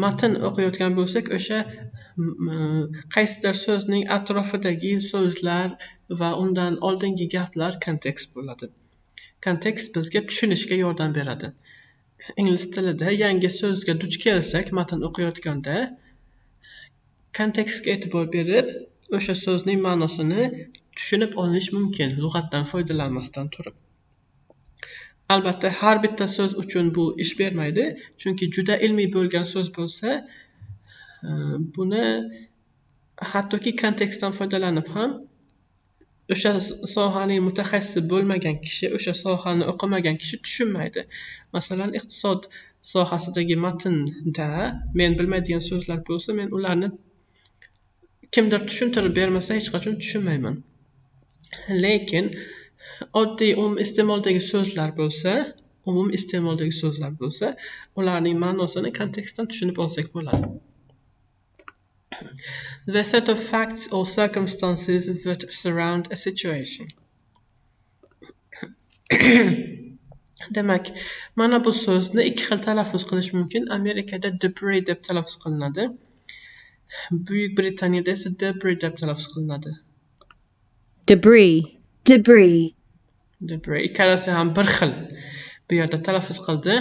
[SPEAKER 1] matn o'qiyotgan bo'lsak, o'sha qaysidir so'zning atrofidagi so'zlar va undan oldingi gaplar context bo'ladi. Context bizga tushunishga yordam beradi. Ingliz tilida yangi so'zga duch kelsak, matn o'qiyotganda kontekstga e'tibor berib, o'sha so'zning ma'nosini tushunib olish mumkin, lug'atdan foydalanmasdan turib. Albatta, har bitta so'z uchun bu ish bermaydi, chunki juda ilmiy bo'lgan so'z bo'lsa, buni hattoki kontekstdan foydalanib ham o'sha sohaning mutaxassisi bo'lmagan kishi, o'sha sohani o'qimagan kishi tushunmaydi. Masalan, iqtisod sohasidagi matnda men bilmaydigan so'zlar bo'lsa, men ularni kimdir tushuntirib bermasa hech qachon tushunmayman. Lekin oddiy iste'moldagi so'zlar bo'lsa, ularning ma'nosini kontekstdan tushunib olsak bo'ladi. The set of facts or circumstances that surround a situation. Demak, mana bu so'zni ikki xil talaffuz qilish mumkin. Amerikada debris deb talaffuz qilinadi. Buyuk Britaniyada esa debris deb talaffuz qilinadi.
[SPEAKER 3] Debris.
[SPEAKER 1] Ikkalasi ham bir xil bu yerda talaffuz qildi.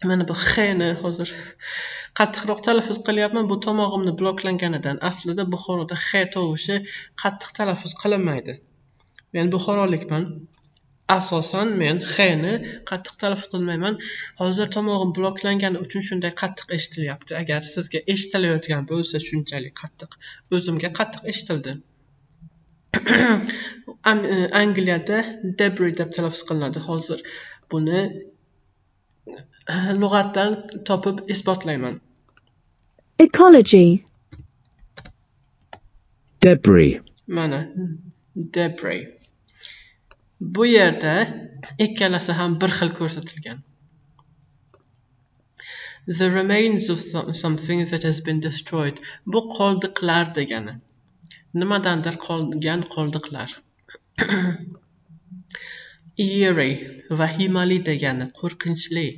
[SPEAKER 1] Mana bu xni hozir qattiqroq talaffuz qilyapman, bu tomog'imni bloklanganidan. Aslida Buxoroda x tovushi qattiq talaffuz qilinmaydi. Men buxorolikman. Asosan men xni qattiq talaffuz qilmayman. Hozir tomog'im bloklangani uchun shunday qattiq eshitilyapti. Agar sizga eshitilayotgan bo'lsa shunchalik qattiq, o'zimga qattiq eshitildi. Angliyada debris deb talaffuz qilinadi. Hozir buni lug'atdan topib isbotlayman.
[SPEAKER 3] Ecology.
[SPEAKER 2] Debris.
[SPEAKER 1] Mana debris. Bu yerda ikkalasi ham bir xil ko'rsatilgan. The remains of something that has been destroyed. Bu qoldiqlar degani. Nimadandir qolgan qoldiqlar. Eerie, vahimali degani, qo'rqinchli.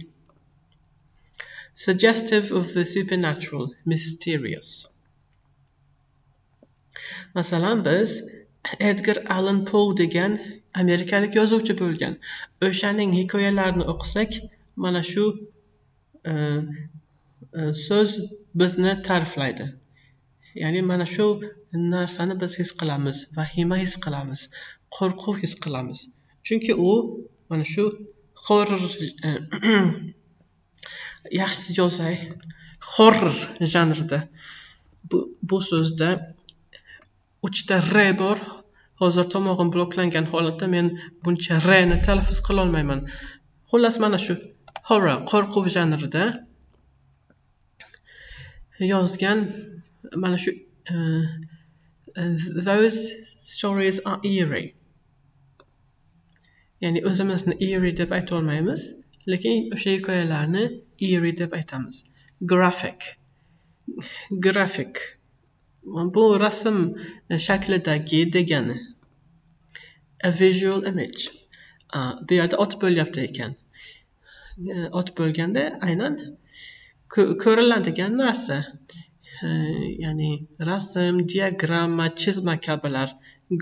[SPEAKER 1] Suggestive of the supernatural, mysterious. Masalan, biz Edgar Allan Poe degan amerikalik yozuvchi bo'lgan. O'shaning hikoyalarini o'qisak, mana shu so'z bizni ta'riflaydi. Ya'ni mana shu narsani biz his qilamiz, vahima his qilamiz, qo'rquv his qilamiz. Chunki u mana shu horror yaxshi yozay, horror janrida. Bu so'zda uchta r bor. Hozir tomog'im bloklangan holatda men buncha r ni talaffuz qila olmayman. Xullas mana shu horror, qo'rquv janrida yozgan mana shu those stories are eerie. Ya'ni o'zimizni eerie deb ayta olmaymiz, lekin o'sha hikoyalarni eerie deb aytamiz. Graphic. Bu rasm shaklidagi degani. A visual image. Bu yerda ot bo'lyapti ekan. Ot bo'lganda aynan ko'riladigan narsa. Ya'ni rasm, diagramma, chizma kabilar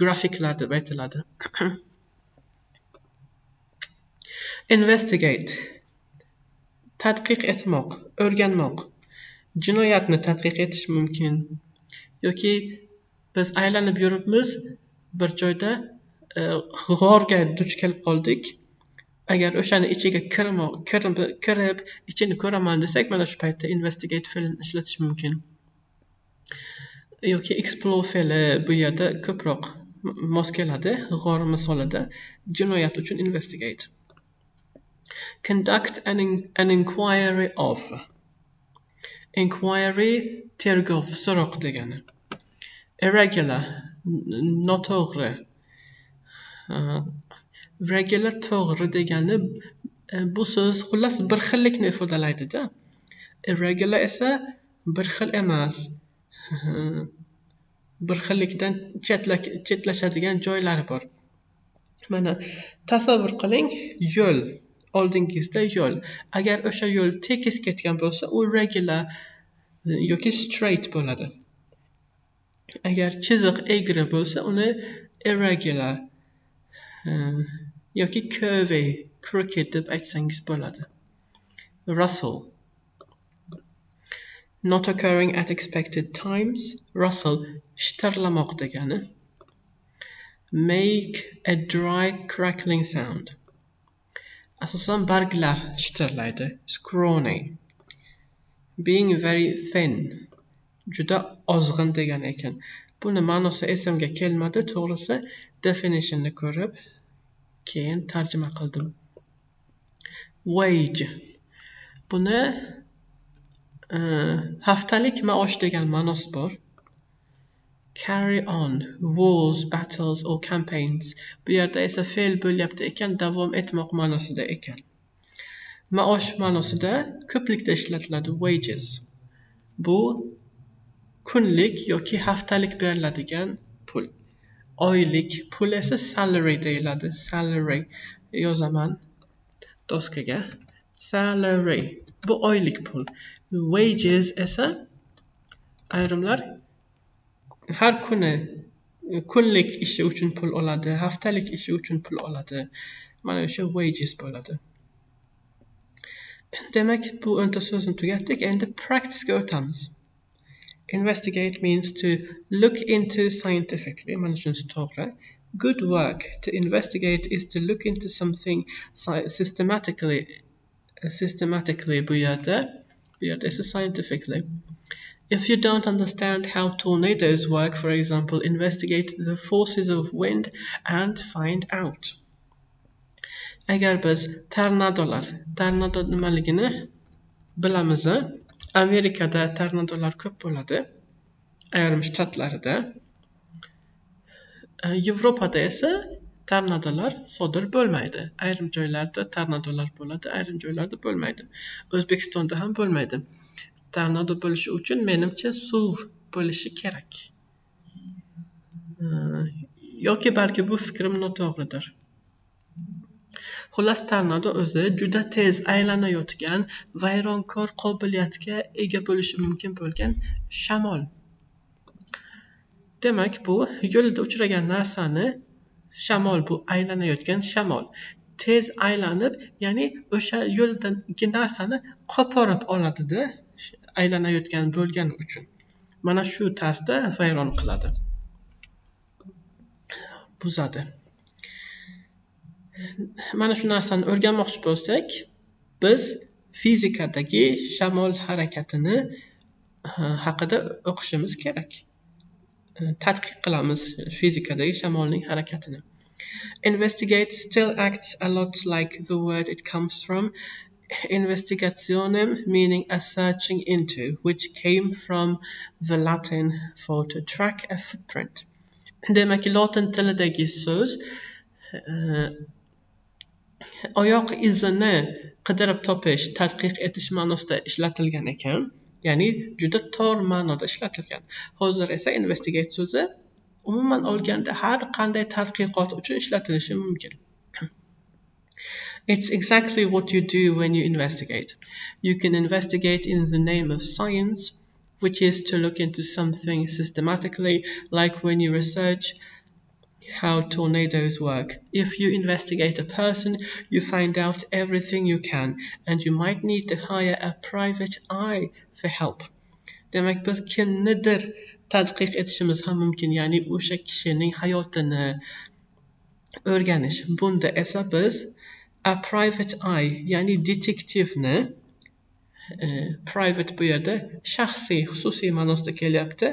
[SPEAKER 1] grafiklar deb aytiladi. Investigate. Tadqiq etmoq, o'rganmoq. Jinoyatni tadqiq etish mumkin. Yoki biz aylanib yuribmiz, bir joyda g'orga duch kelib qoldik. Agar o'shani ichiga kirib, ichini ko'raman desak, mana shu paytda investigate fe'lini ishlatish mumkin. Yoki explore fe'li bu yerda ko'proq mos keladi, g'or misolida. Jinoyat uchun investigate. Conduct an inquiry of. Inquiry tergov, so'roq degani. Irregular, noto'g'ri. Regular to'g'ri degani bu so'z xullas bir xillikni ifodalaydi-da. Irregular esa bir xil emas. Bir xillikdan chetlashadigan joylari bor. Mana tasavvur qiling, yo'l, oldingizda yo'l. Agar o'sha yo'l tekis ketgan bo'lsa, u regular yoki straight bo'ladi. Agar chiziq egri bo'lsa, uni irregular yoki curvy, crooked deb aytsangiz bo'ladi. Rustle. Not occurring at expected times. Rustle shitirlamoq degani. Make a dry crackling sound. Asosan barglar shitirlaydi. Scrawny. Being very thin. Juda ozg'in degan ekan. Buni ma'nosi esimga kelmadi, to'g'risi definitionni ko'rib keyin tarjima qildim. Wage. Buni haftalik maosh degan ma'nosi bor. Carry on, wars, battles or campaigns. Bu yerda esa fe'l bo'lyapti ekan, davom etmoq ma'nosida ekan. Maosh ma'nosida ko'plikda ishlatiladi wages. Bu kunlik yoki haftalik beriladigan pul. Oylik pul esa salary deyiladi. Salary yozaman doskaga. Salary. Bu oylik pul. Wages esa ayrimlar har kuni kunlik ishi uchun pul oladi, haftalik ishi uchun pul oladi. Mana o'sha wages bo'ladi. Demak, bu o'nta so'zni tugatdik. Endi practice'ga o'tamiz. Investigate means to look into scientifically. Mana shunisi to'g'ri. Good work. To investigate is to look into something systematically. Systematically bu yerda esa scientifically. If you don't understand how tornadoes work, for example, investigate the forces of wind and find out. Agar biz tornado nimaligini bilamiz, Amerikada tornadolar ko'p bo'ladi, ayrim shtatlarida. Yevropada esa tornadolar sodir bo'lmaydi. Ayrim joylarda tornadolar bo'ladi, ayrim joylarda bo'lmaydi. O'zbekistonda ham bo'lmaydi. Tornado bo'lishi uchun menimcha suv bo'lishi kerak. Yoki balki bu fikrim noto'g'ridir. Xullas, tornado o'zi juda tez aylanayotgan, vayronkor qobiliyatga ega bo'lishi mumkin bo'lgan shamol. Demak, bu yo'lda uchragan narsani shamol bu aylanayotgan shamol tez aylanib, ya'ni o'sha yo'ldagi narsani qo'porib oladida aylanayotgan bo'lgani uchun. Mana shu tarzda vayron qiladi. Buzadi. Mana shu narsani o'rganmoqchi bo'lsak, biz fizikadagi shamol harakatini haqida o'qishimiz kerak. Tadqiq qilamiz fizikadagi shamolning harakatini. Investigate still acts a lot like the word it comes from. Investigationem meaning a searching into, which came from the Latin for to track a footprint. Demak, Latin tilidagi so'z oyoq izini qidirib topish, tadqiq etish ma'nosida ishlatilgan ekan. Ya'ni juda tor ma'noda ishlatilgan. Hozir esa investigate so'zi umuman olganda har qanday tadqiqot uchun ishlatilishi mumkin. It's exactly what you do when you investigate. You can investigate in the name of science, which is to look into something systematically, like when you research how tornadoes work. If you investigate a person, you find out everything you can, and you might need to hire a private eye for help. Demak, biz kimnidir tadqiq etishimiz ham mumkin, ya'ni o'sha kishining hayotini o'rganish. Bunda esa biz a private eye, ya'ni detektivni private bu yerda shaxsiy, xususiy ma'nosida kelyapti.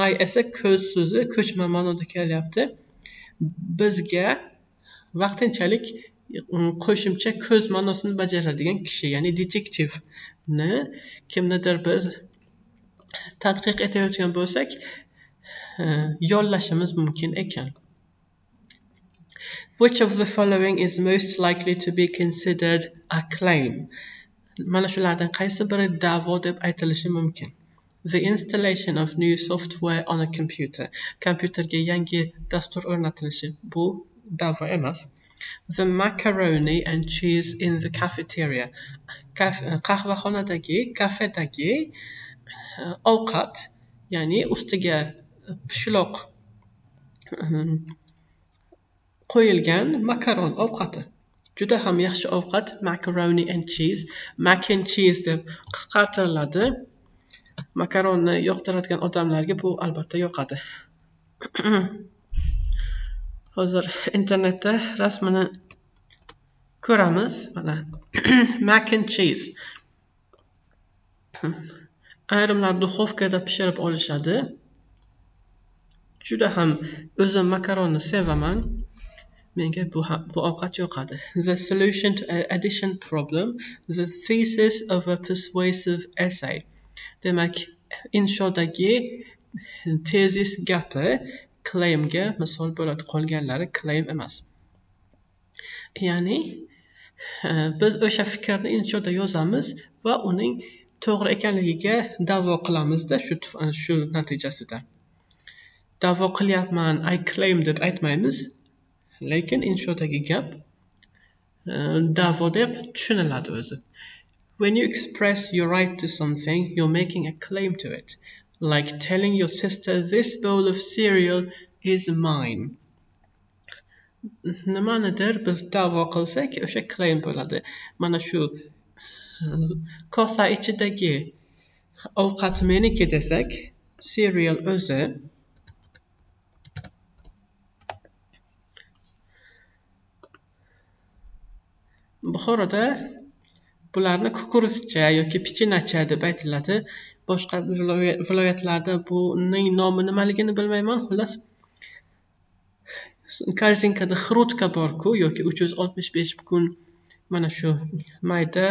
[SPEAKER 1] Eye esa ko'z so'zi ko'chma ma'noda kelyapti. Bizga vaqtinchalik qo'shimcha ko'z ma'nosini bajaradigan kishi, ya'ni detektivni kimnidir biz tadqiq etayotgan bo'lsak, yollashimiz mumkin ekan. Which of the following is most likely to be considered a claim? Mana shulardan qaysi biri da'vo deb aytilishi mumkin? The installation of new software on a computer. Kompyuterga yangi dastur o'rnatilishi bu da'vo emas. The macaroni and cheese in the cafeteria. Qahvaxonadagi, kafedagi ovqat, ya'ni ustiga pishloq qo'yilgan makaron ovqati. Juda ham yaxshi ovqat, macaroni and cheese. Mac and cheese deb qisqartiriladi. Makaronni yoqtiradigan odamlarga bu albatta yoqadi. Hozir internetda rasmini ko'ramiz. Mana mac and cheese. Ayrimlar duxovkada pishirib olishadi. Juda ham o'zim makaronni sevaman. Menga bu ovqat yoqadi. The solution to an addition problem, the thesis of a persuasive essay. Demak, inshodagi tezis gapi claimga misol bo'ladi, qolganlari claim emas. Ya'ni biz o'sha fikrni inshoda yozamiz va uning to'g'ri ekanligiga da'vo qilamizda shu natijasida. Da'vo qilyapman, I claim deb aytmaymiz. Lekin inshodagi gap da'vo deb tushuniladi o'zi. When you express your right to something, you're making a claim to it. Like telling your sister, this bowl of cereal is mine. Nimanidir biz da'vo qilsak, o'sha claim bo'ladi. Mana shu kosa ichidagi ovqat meniki desak, cereal o'zi Buxoroda bularni kukuruzcha yoki pichinacha deb aytiladi. Boshqa viloyatlarda buning nomi nimaligini bilmayman. Xullas, korzinkada xrutka bor-ku yoki 365 kun mana shu mayda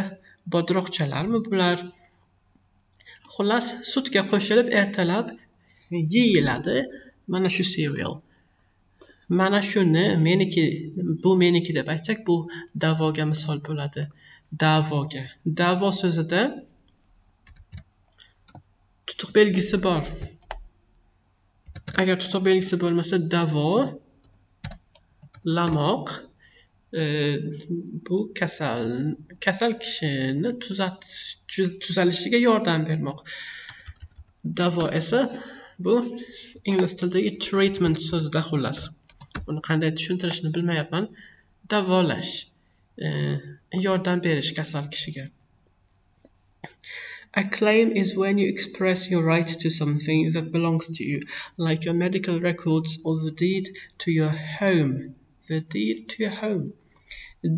[SPEAKER 1] bodroqchalarmi bular. Xullas, sutga qo'shilib ertalab yeyiladi mana shu cereal. Mana shuni bu meniki deb aytsak, bu da'voga misol bo'ladi. Da'voga. Da'vo so'zida tutuq belgisi bor. Agar tutuq belgisi bo'lmasa, da'vo lamoq bu kasal kishini tuzalishiga yordam bermoq. Da'vo esa Bu ingliz tilidagi treatment so'zidan xullas. Buni qanday tushuntirishni bilmayapman. Davolash, yordam berish kasal kishiga. A claim is when you express your right to something that belongs to you, like your medical records or the deed to your home. The deed to your home.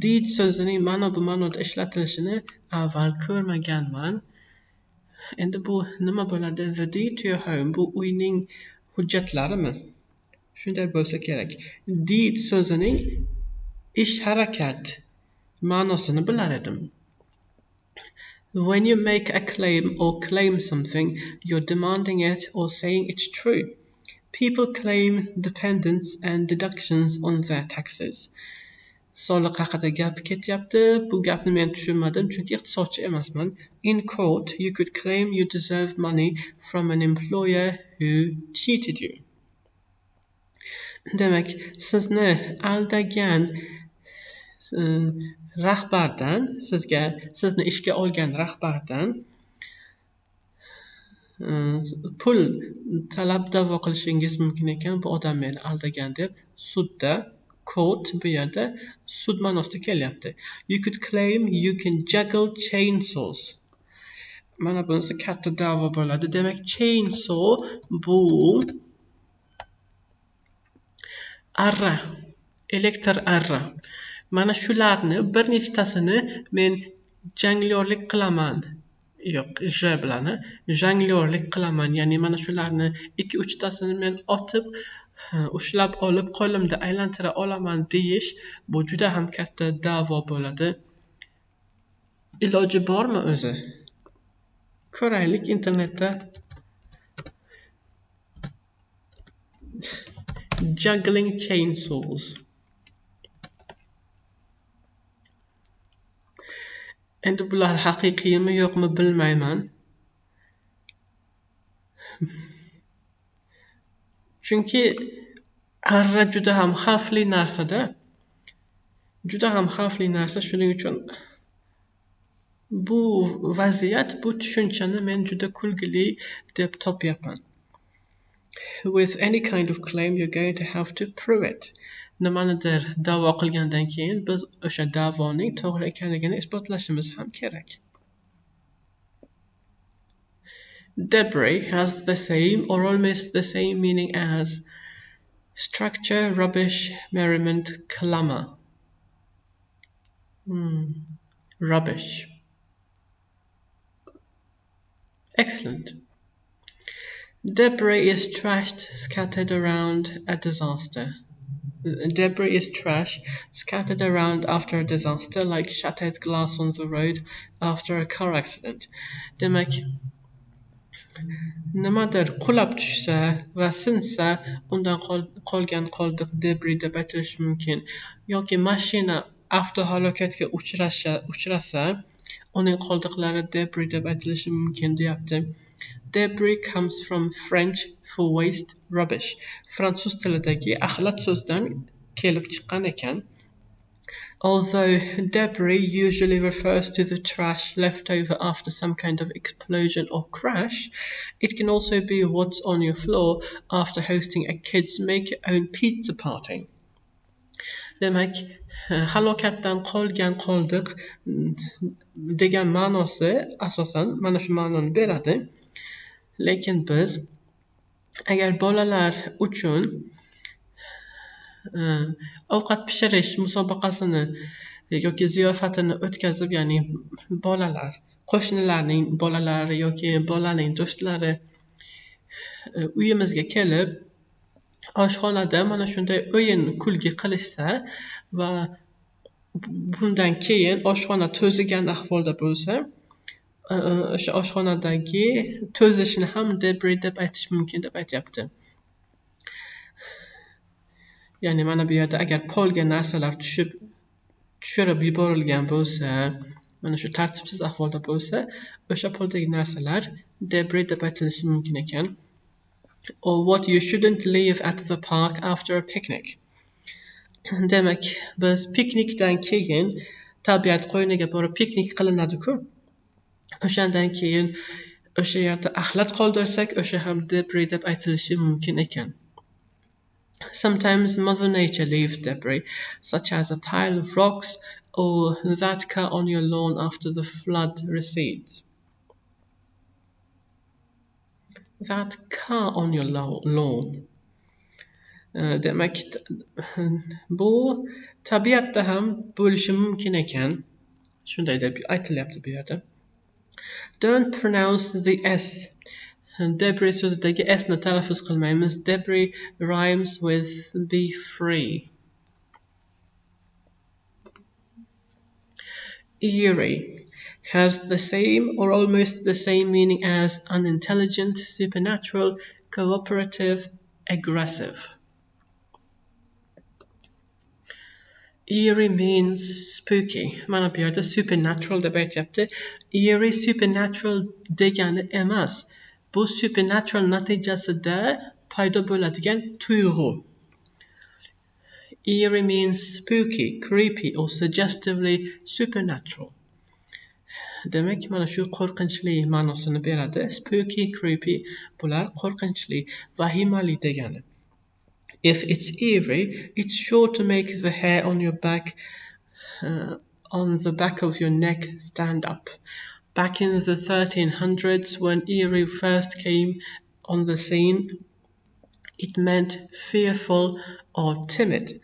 [SPEAKER 1] Deed so'zining mana bu ma'noda ishlatilishini avval ko'rmaganman. Endi bu nima bo'ladi? The deed to your home bu uyning hujjatlarimi? Shunday bo'lsa kerak. Deed so'zining ish harakat ma'nosini bilar edim. When you make a claim or claim something, you're demanding it or saying it's true. People claim dependents and deductions on their taxes. Soliq haqida gap ketyapti. Bu gapni men tushunmadim chunki iqtisodchi emasman. In court, you could claim you deserved money from an employer who cheated you. Demak, sizni aldagan rahbardan, sizni ishga olgan rahbardan pul talab da'vo qilishingiz mumkin ekan. Bu odam meni aldagan deb sudda, court bu yerda sud ma'nosida kelyapti. You could claim you can juggle chainsaws. Mana bunisi katta da'vo bo'ladi. Demak, chainsaw bu arra, elektr arra. Mana shularni bir nechtasini men jonglyorlik qilaman. Yo'q, j bilan jonglyorlik qilaman. Ya'ni mana shularni 2-3 tasini men otib, ushlab olib qo'limda aylantira olaman deyish, bu juda ham katta da'vo bo'ladi. Iloji bormi o'zi? Ko'raylik internetda. Juggling chainsaws. Endi bular haqiqiymi yo'qmi bilmayman. Chunki arra juda ham xavfli narsa-da. Juda ham xavfli narsa, shuning uchun bu vaziyat, bu tushunchani men juda kulgili deb topyapman. With any kind of claim, you're going to have to prove it. Nimanidir da'vo qilgandan keyin biz o'sha da'voning to'g'ri ekanligini isbotlashimiz ham kerak. Debris has the same or almost the same meaning as structure, rubbish, merriment, clamor. Rubbish. Excellent. Debris is trash scattered around a disaster. Debris is trash scattered around after a disaster, like shattered glass on the road after a car accident. Demak, nimadir qulab tushsa va sinsa, undan qolgan qoldiq debris deb aytilishi mumkin. Yoki mashina avtohalokatga uchrasa, uning qoldiqlari debris deb aytilishi mumkin deyapti. Debris comes from French for waste, rubbish. Fransuz tilidagi axlat so'zdan kelib chiqqan ekan. Although debris usually refers to the trash left over after some kind of explosion or crash, it can also be what's on your floor after hosting a kids make your own pizza party. Demak, halokatdan qolgan qoldiq degan ma'nosi asosan mana shu ma'noni beradi. Lekin biz agar bolalar uchun ovqat pishirish musobaqasini yoki ziyofatini o'tkazib, ya'ni bolalar, qo'shnilarning bolalari yoki bolaning do'stlari uyimizga kelib, oshxonada mana shunday o'yin kulgi qilishsa va bundan keyin oshxona to'zigan ahvolda bo'lsa, o'sha oshxonadagi to'zishni ham debris deb aytish mumkin deb aytyapti. Ya'ni mana bu yerda agar polga narsalar tushirib yuborilgan bo'lsa, mana shu tartibsiz ahvolda bo'lsa, o'sha poldagi narsalar debris deb aytilishi mumkin ekan. Or what you shouldn't leave at the park after a picnic. Demak, biz piknikdan keyin tabiat qo'yniga borib piknik qilinadi-ku. O'shandan keyin o'sha yerda axlat qoldirsak o'sha ham debris deb aytilishi mumkin ekan. Sometimes Mother Nature leaves debris, such as a pile of rocks or that car on your lawn after the flood recedes. That car on your lawn. Demak, bu tabiatda ham bo'lishi mumkin ekan. Shunday deb aytilyapti bu yerda. Don't pronounce the S. Debris so'zidagi S ni talaffuz qilmaymiz. Debris rhymes with be free. Eerie has the same or almost the same meaning as unintelligent, supernatural, cooperative, aggressive. Eerie means spooky. Mana bu yerda supernatural deb aytyapti. Eerie supernatural degani emas. Bu supernatural natijasida paydo bo'ladigan tuyg'u. Eerie means spooky, creepy or suggestively supernatural. Demak, mana shu qo'rqinchli ma'nosini beradi. Spooky, creepy bular qo'rqinchli, vahimali degani. If it's eerie, it's sure to make the hair on your back, on the back of your neck stand up. Back in the 1300s, when eerie first came on the scene, it meant fearful or timid.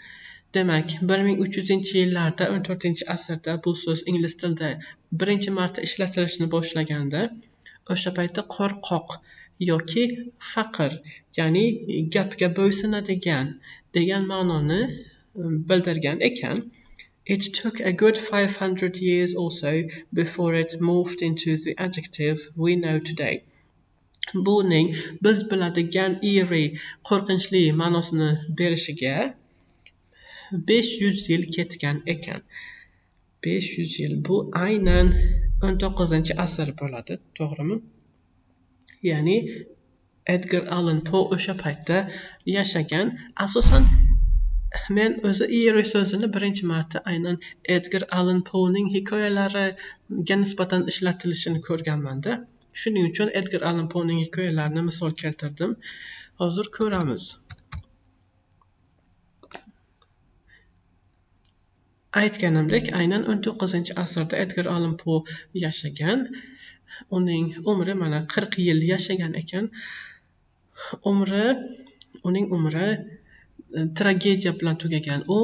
[SPEAKER 1] Demak, 1300-yillarda, 14-asrda bu so'z ingliz tilida birinchi marta ishlatilishni boshlaganda, o'sha paytda qo'rqoq yoki faqir, ya'ni gapga bo'ysunadigan degan ma'noni bildirgan ekan. It took a good 500 years or so before it morphed into the adjective we know today. Buning biz biladigan eerie, qo'rqinchli ma'nosini berishiga 500 yil ketgan ekan. 500 yil bu aynan 19-asr bo'ladi, to'g'rimi? Ya'ni Edgar Allan Poe o'sha paytda yashagan. Asosan men o'zi eerie so'zini birinchi marta aynan Edgar Allan Poe'ning hikoyalariga nisbatan ishlatilishini ko'rganman-da. Shuning uchun Edgar Allan Poe'ning hikoyalarini misol keltirdim. Hozir ko'ramiz. Aytganimdek, aynan 19-asrda Edgar Allan Poe yashagan. Uning umri mana 40 yil yashagan ekan. Uning umri tragediya bilan tugagan. U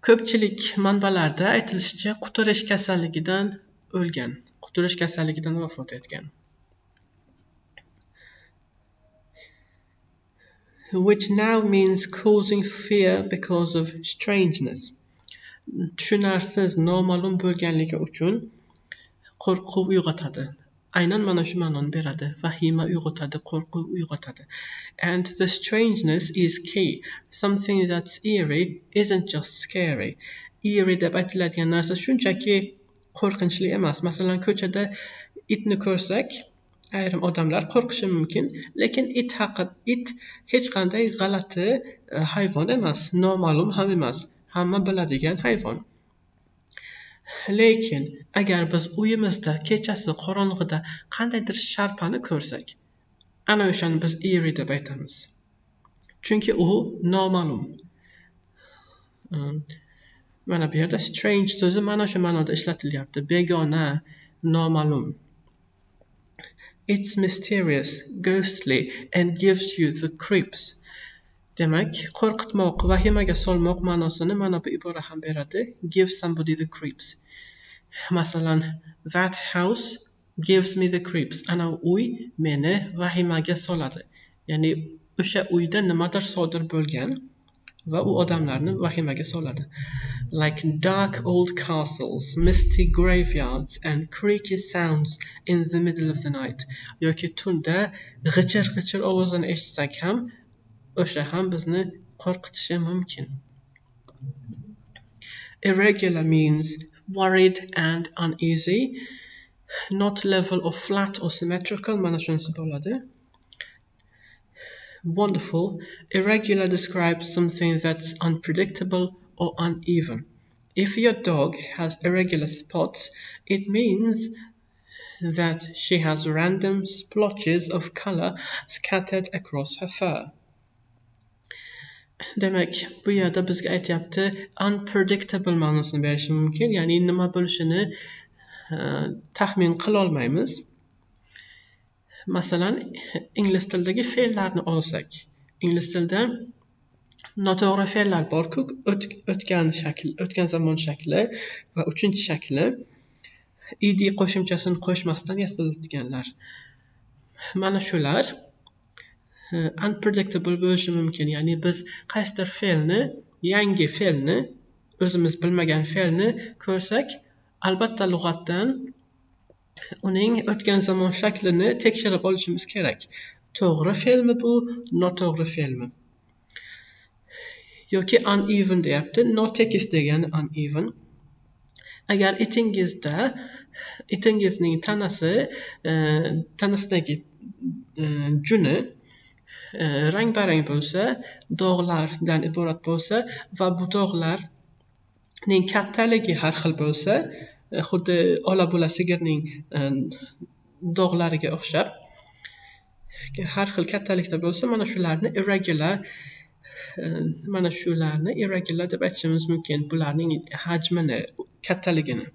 [SPEAKER 1] ko'pchilik manbalarda aytilishicha quturish kasalligidan o'lgan. Quturish kasalligidan vafot etgan. Which now means causing fear because of strangeness. Tushunarsiz, noma'lum bo'lganligi uchun qo'rquv uyg'otadi. Aynan mana shu ma'noni beradi. Vahima uyg'otadi, qo'rquv uyg'otadi. And the strangeness is key. Something that's eerie isn't just scary. Eerie deb aytiladigan narsa shunchaki qo'rqinchli emas. Masalan, ko'chada itni ko'rsak, ayrim odamlar qo'rqishi mumkin, lekin it hech qanday g'alati hayvon emas, noma'lum ham emas, hamma biladigan hayvon. Lekin agar biz uyimizda kechasi qorong'ida qandaydir sharpani ko'rsak, ana o'shani biz eerie deb aytamiz. Chunki u noma'lum. Mana bu yerda strange so'zi mana shu ma'noda ishlatilyapti. Begona, noma'lum. It's mysterious, ghostly and gives you the creeps. Demak, qo'rqitmoq, vahimaga solmoq ma'nosini mana bu ibora ham beradi. Give somebody the creeps. Masalan, that house gives me the creeps. Ana uy meni vahimaga soladi. Ya'ni o'sha uyda nimadir sodir bo'lgan va u odamlarni vahimaga soladi. Like dark old castles, misty graveyards and creaky sounds in the middle of the night. Yoki tunda g'ichir-g'ichir ovozini eshitsak ham, o'sha ham bizni qo'rqitishi mumkin. Irregular means worried and uneasy, not level or flat or symmetrical. Mana shunisi bo'ladi. Wonderful. Irregular describes something that's unpredictable or uneven. If your dog has irregular spots, it means that she has random splotches of color scattered across her fur. Demek bu yerda bizga aytyapti unpredictable ma'nosini berishi mumkin, ya'ni nima bo'lishini taxmin qila olmaymiz. Masalan, ingliz tilidagi fe'llarni olsak, ingliz tilida noto'g'ri fe'llar bor-ku, o'tgan zamon shakli va uchinchi shakli ed qo'shimchasini qo'shmasdan yasaladiganlar. Mana shular unpredictable bo'lishi mumkin, ya'ni biz qaysidir fe'lni, yangi fe'lni, o'zimiz bilmagan fe'lni ko'rsak, albatta lug'atdan uning o'tgan zamon shaklini tekshirib olishimiz kerak. To'g'ri fe'lmi bu, noto'g'ri fe'lmi? Yoki uneven deyapti, notekis degani uneven. Agar itingizning tanasidagi juni rang-barang bo'lsa, dog'lardan iborat bo'lsa va bu dog'larning kattaligi har xil bo'lsa, xuddi ola-bula sigirning dog'lariga o'xshab har xil kattalikda bo'lsa, mana shularni irregular deb aytishimiz mumkin, bularning hajmini, kattaligini.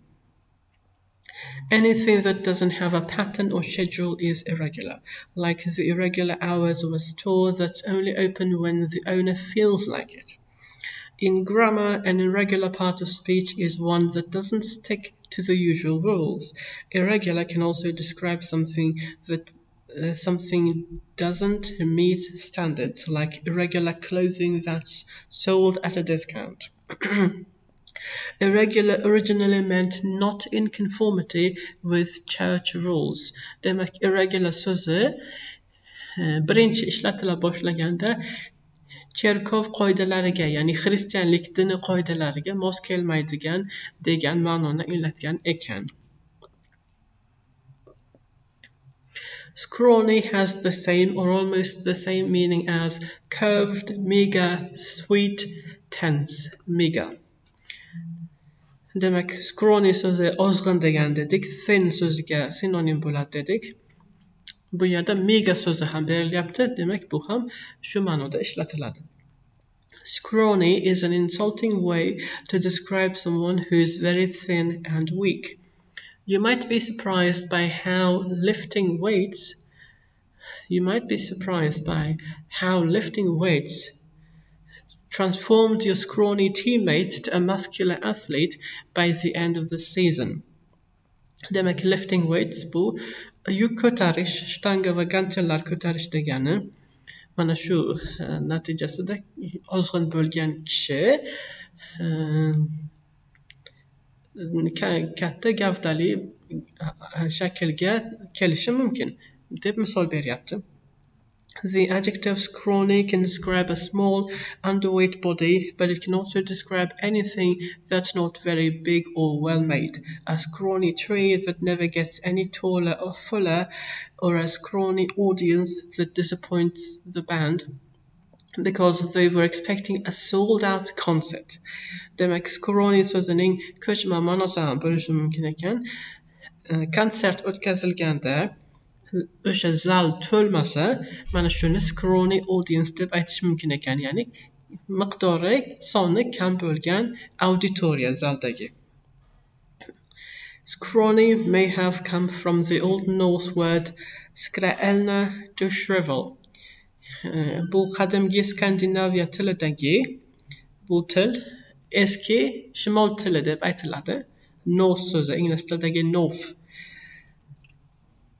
[SPEAKER 1] Anything that doesn't have a pattern or schedule is irregular, like the irregular hours of a store that's only open when the owner feels like it. In grammar, an irregular part of speech is one that doesn't stick to the usual rules. Irregular can also describe something that something doesn't meet standards, like irregular clothing that's sold at a discount. Irregular originally meant not in conformity with church rules. Demak, irregular so'zi birinchi ishlatila boshlaganda cherkov qoidalariga, ya'ni xristianlik dini qoidalariga mos kelmaydigan degan ma'noni anglatgan ekan. Scrawny has the same or almost the same meaning as curved, meager, sweet, tense, meager. Demak, scrawny so'zi ozg'in degan dedik, thin so'ziga sinonim bo'ladi dedik. Bu yerda meager so'zi ham berilyapti, demak bu ham shu ma'noda ishlatiladi. Scrawny is an insulting way to describe someone who is very thin and weak. You might be surprised by how lifting weights transformed your scrawny teammate to a muscular athlete by the end of the season. Demak, lifting weights bu yuk ko'tarish, shtanga va ganchalar ko'tarish degani. Mana shu natijasida ozg'in bo'lgan kishi katta gavdali shaklga kelishi mumkin deb misol beryapti. The adjective scrawny can describe a small, underweight body, but it can also describe anything that's not very big or well-made. A scrawny tree that never gets any taller or fuller, or a scrawny audience that disappoints the band because they were expecting a sold-out concert. Demak, scrawny so'zining ko'chma ma'nosi ham bo'lishi mumkin ekan. Konsert o'tkazilganda o'sha zal to'lmasa, mana shuni scrawny audience deb aytish mumkin ekan, ya'ni miqdori, soni kam bo'lgan auditoriya zaldagi. Scrawny may have come from the Old Norse word skraelna, to shrivel. Bu qadimgi Skandinaviya tilidagi bu til eski shimol tili deb aytiladi. Norse so'zi, ingliz tilidagi North.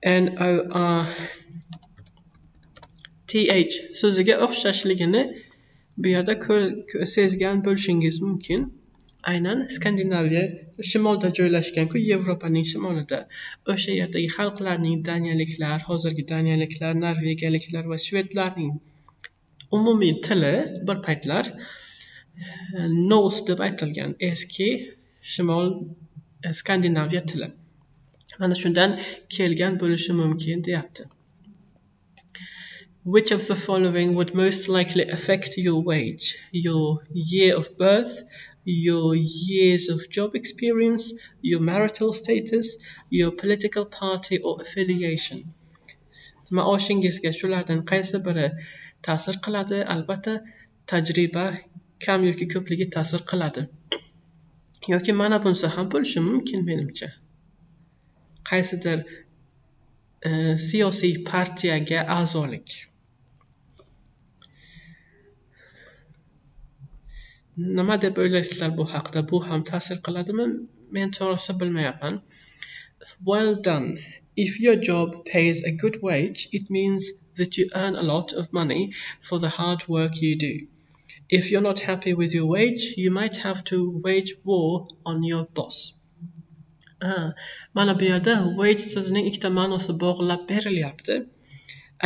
[SPEAKER 1] N-O-R-T-H so'ziga o'xshashligini bu yerda sezgan bo'lishingiz mumkin. Aynan Skandinaviya shimolda joylashgan-ku, Yevropaning shimolida. O'sha yerdagi xalqlarning daniyaliklar, hozirgi daniyaliklar, norvegiyaliklar va shvedlarning umumiy tili bir paytlar Norse deb aytilgan, eski shimol Skandinaviya tili. Mana shundan kelgan bo'lishi mumkin deyapti. Which of the following would most likely affect your wage? Your year of birth, your years of job experience, your marital status, your political party or affiliation. Maoshingizga shulardan qaysi biri ta'sir qiladi? Albatta, tajriba kam yoki ko'pligi ta'sir qiladi. Yoki mana bunisi ham bo'lishi mumkin menimcha. Qaysidir siyosiy partiyaga a'zolik. Nima deb o'ylaysizlar bu haqda? Bu ham ta'sir qiladimi? Men to'g'risi bilmayapman. Well done. If your job pays a good wage, it means that you earn a lot of money for the hard work you do. If you're not happy with your wage, you might have to wage war on your boss. Mana bu yerda wage so'zining ikkita ma'nosi bog'lab berilyapti.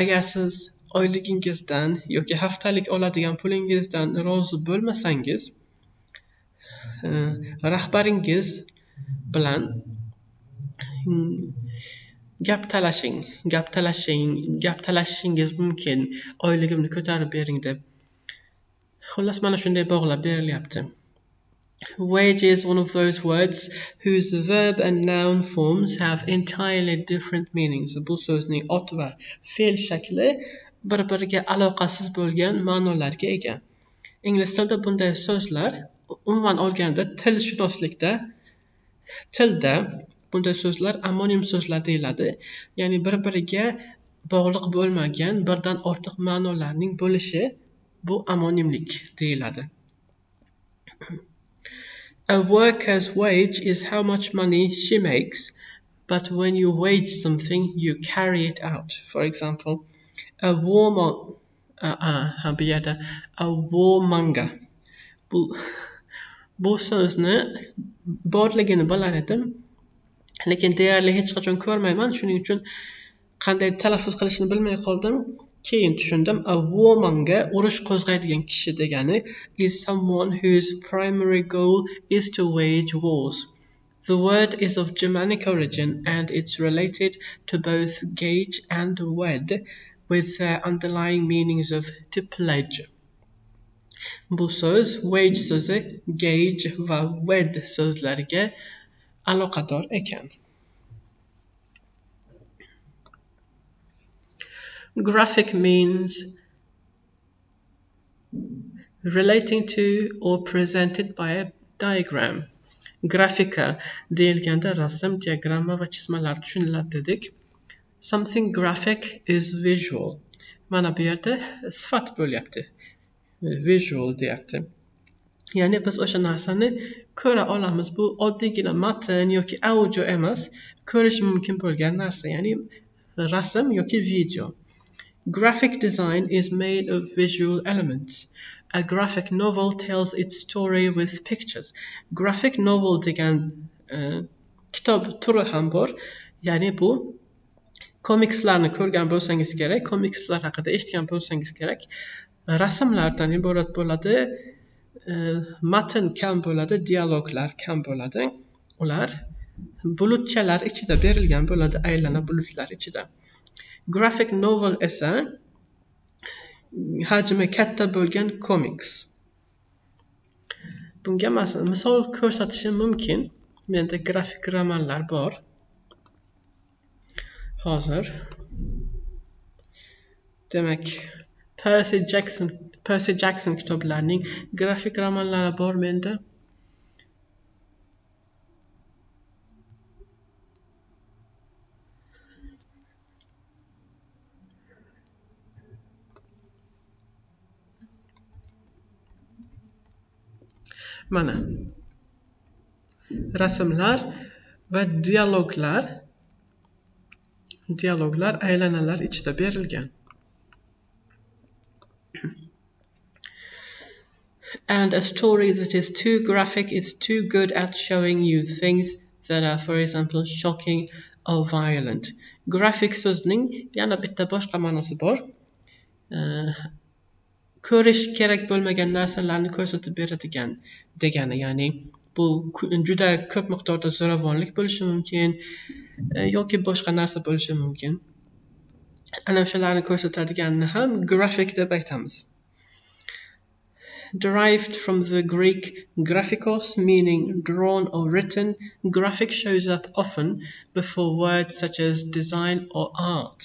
[SPEAKER 1] Agar siz oyligingizdan yoki haftalik oladigan pulingizdan rozi bo'lmasangiz, rahbaringiz bilan gap talashishingiz mumkin, oyligimni ko'tarib bering deb. Xullas mana shunday bog'lab berilyapti. Wage is one of those words whose verb and noun forms have entirely different meanings. Bu so'zning ot va fe'l shakli bir-biriga aloqasiz bo'lgan ma'nolarga ega. Ingliz tilida bunday so'zlar umuman olganda tilda bunday so'zlar amonim so'zlar deyiladi. Ya'ni bir-biriga bog'liq bo'lmagan birdan ortiq ma'nolarning bo'lishi bu amonimlik deyiladi. A worker's wage is how much money she makes, but when you wage something, you carry it out. For example, a warmonger. Bu so'zni borligini bilar edim, lekin deyarli hech qachon ko'rmayman, shuning uchun qanday talaffuz qilishni bilmay qoldim. Keyin tushundim. A warmonger, urush qo'zg'aydigan kishi degani, is someone whose primary goal is to wage wars. The word is of Germanic origin and it's related to both gauge and wed, with their underlying meanings of to pledge. Bu so'z wage so'zi gauge va wed so'zlariga aloqador ekan. Graphic means relating to or presented by a diagram. Grafika deyilganda rasm, diagramma va chizmalar tushuniladi dedik. Something graphic is visual. Mana bu yerda sifat bo'lyapti. Visual deyapti. Ya'ni biz o'sha narsani ko'ra olamiz. Bu oddiygina matn yoki audio emas, ko'rish mumkin bo'lgan narsa, ya'ni rasm yoki video. Graphic design is made of visual elements. A graphic novel tells its story with pictures. Graphic novel degan kitob turi ham bor. Ya'ni bu komikslarni ko'rgan bo'lsangiz kerak, komikslar haqida eshitgan bo'lsangiz kerak. Rasmlardan iborat bo'ladi, matn kam bo'ladi, dialoglar kam bo'ladi. Ular bulutchalar ichida berilgan bo'ladi, aylana bulutlar ichida. Graphic novel esa hajmi katta bo'lgan komiks. Bunga misol ko'rsatishim mumkin. Menda grafik romanlar bor. Hozir demak Percy Jackson kitoblarining grafik romanlari bor menda. Mana rasmlar va dialoglar aylanalar ichida berilgan. And a story that is too graphic is too good at showing you things that are, for example, shocking or violent. Graphic so'zning yana bitta boshqa ma'nosi bor. Ko'rish kerak bo'lmagan narsalarni ko'rsatib beradigan degani, ya'ni bu juda ko'p miqdorda zo'ravonlik bo'lishi mumkin yoki boshqa narsa bo'lishi mumkin. ana o'shalarni ko'rsatadiganini ham graphic deb aytamiz. Derived from the Greek graphikos, meaning drawn or written, graphic shows up often before words such as design or art.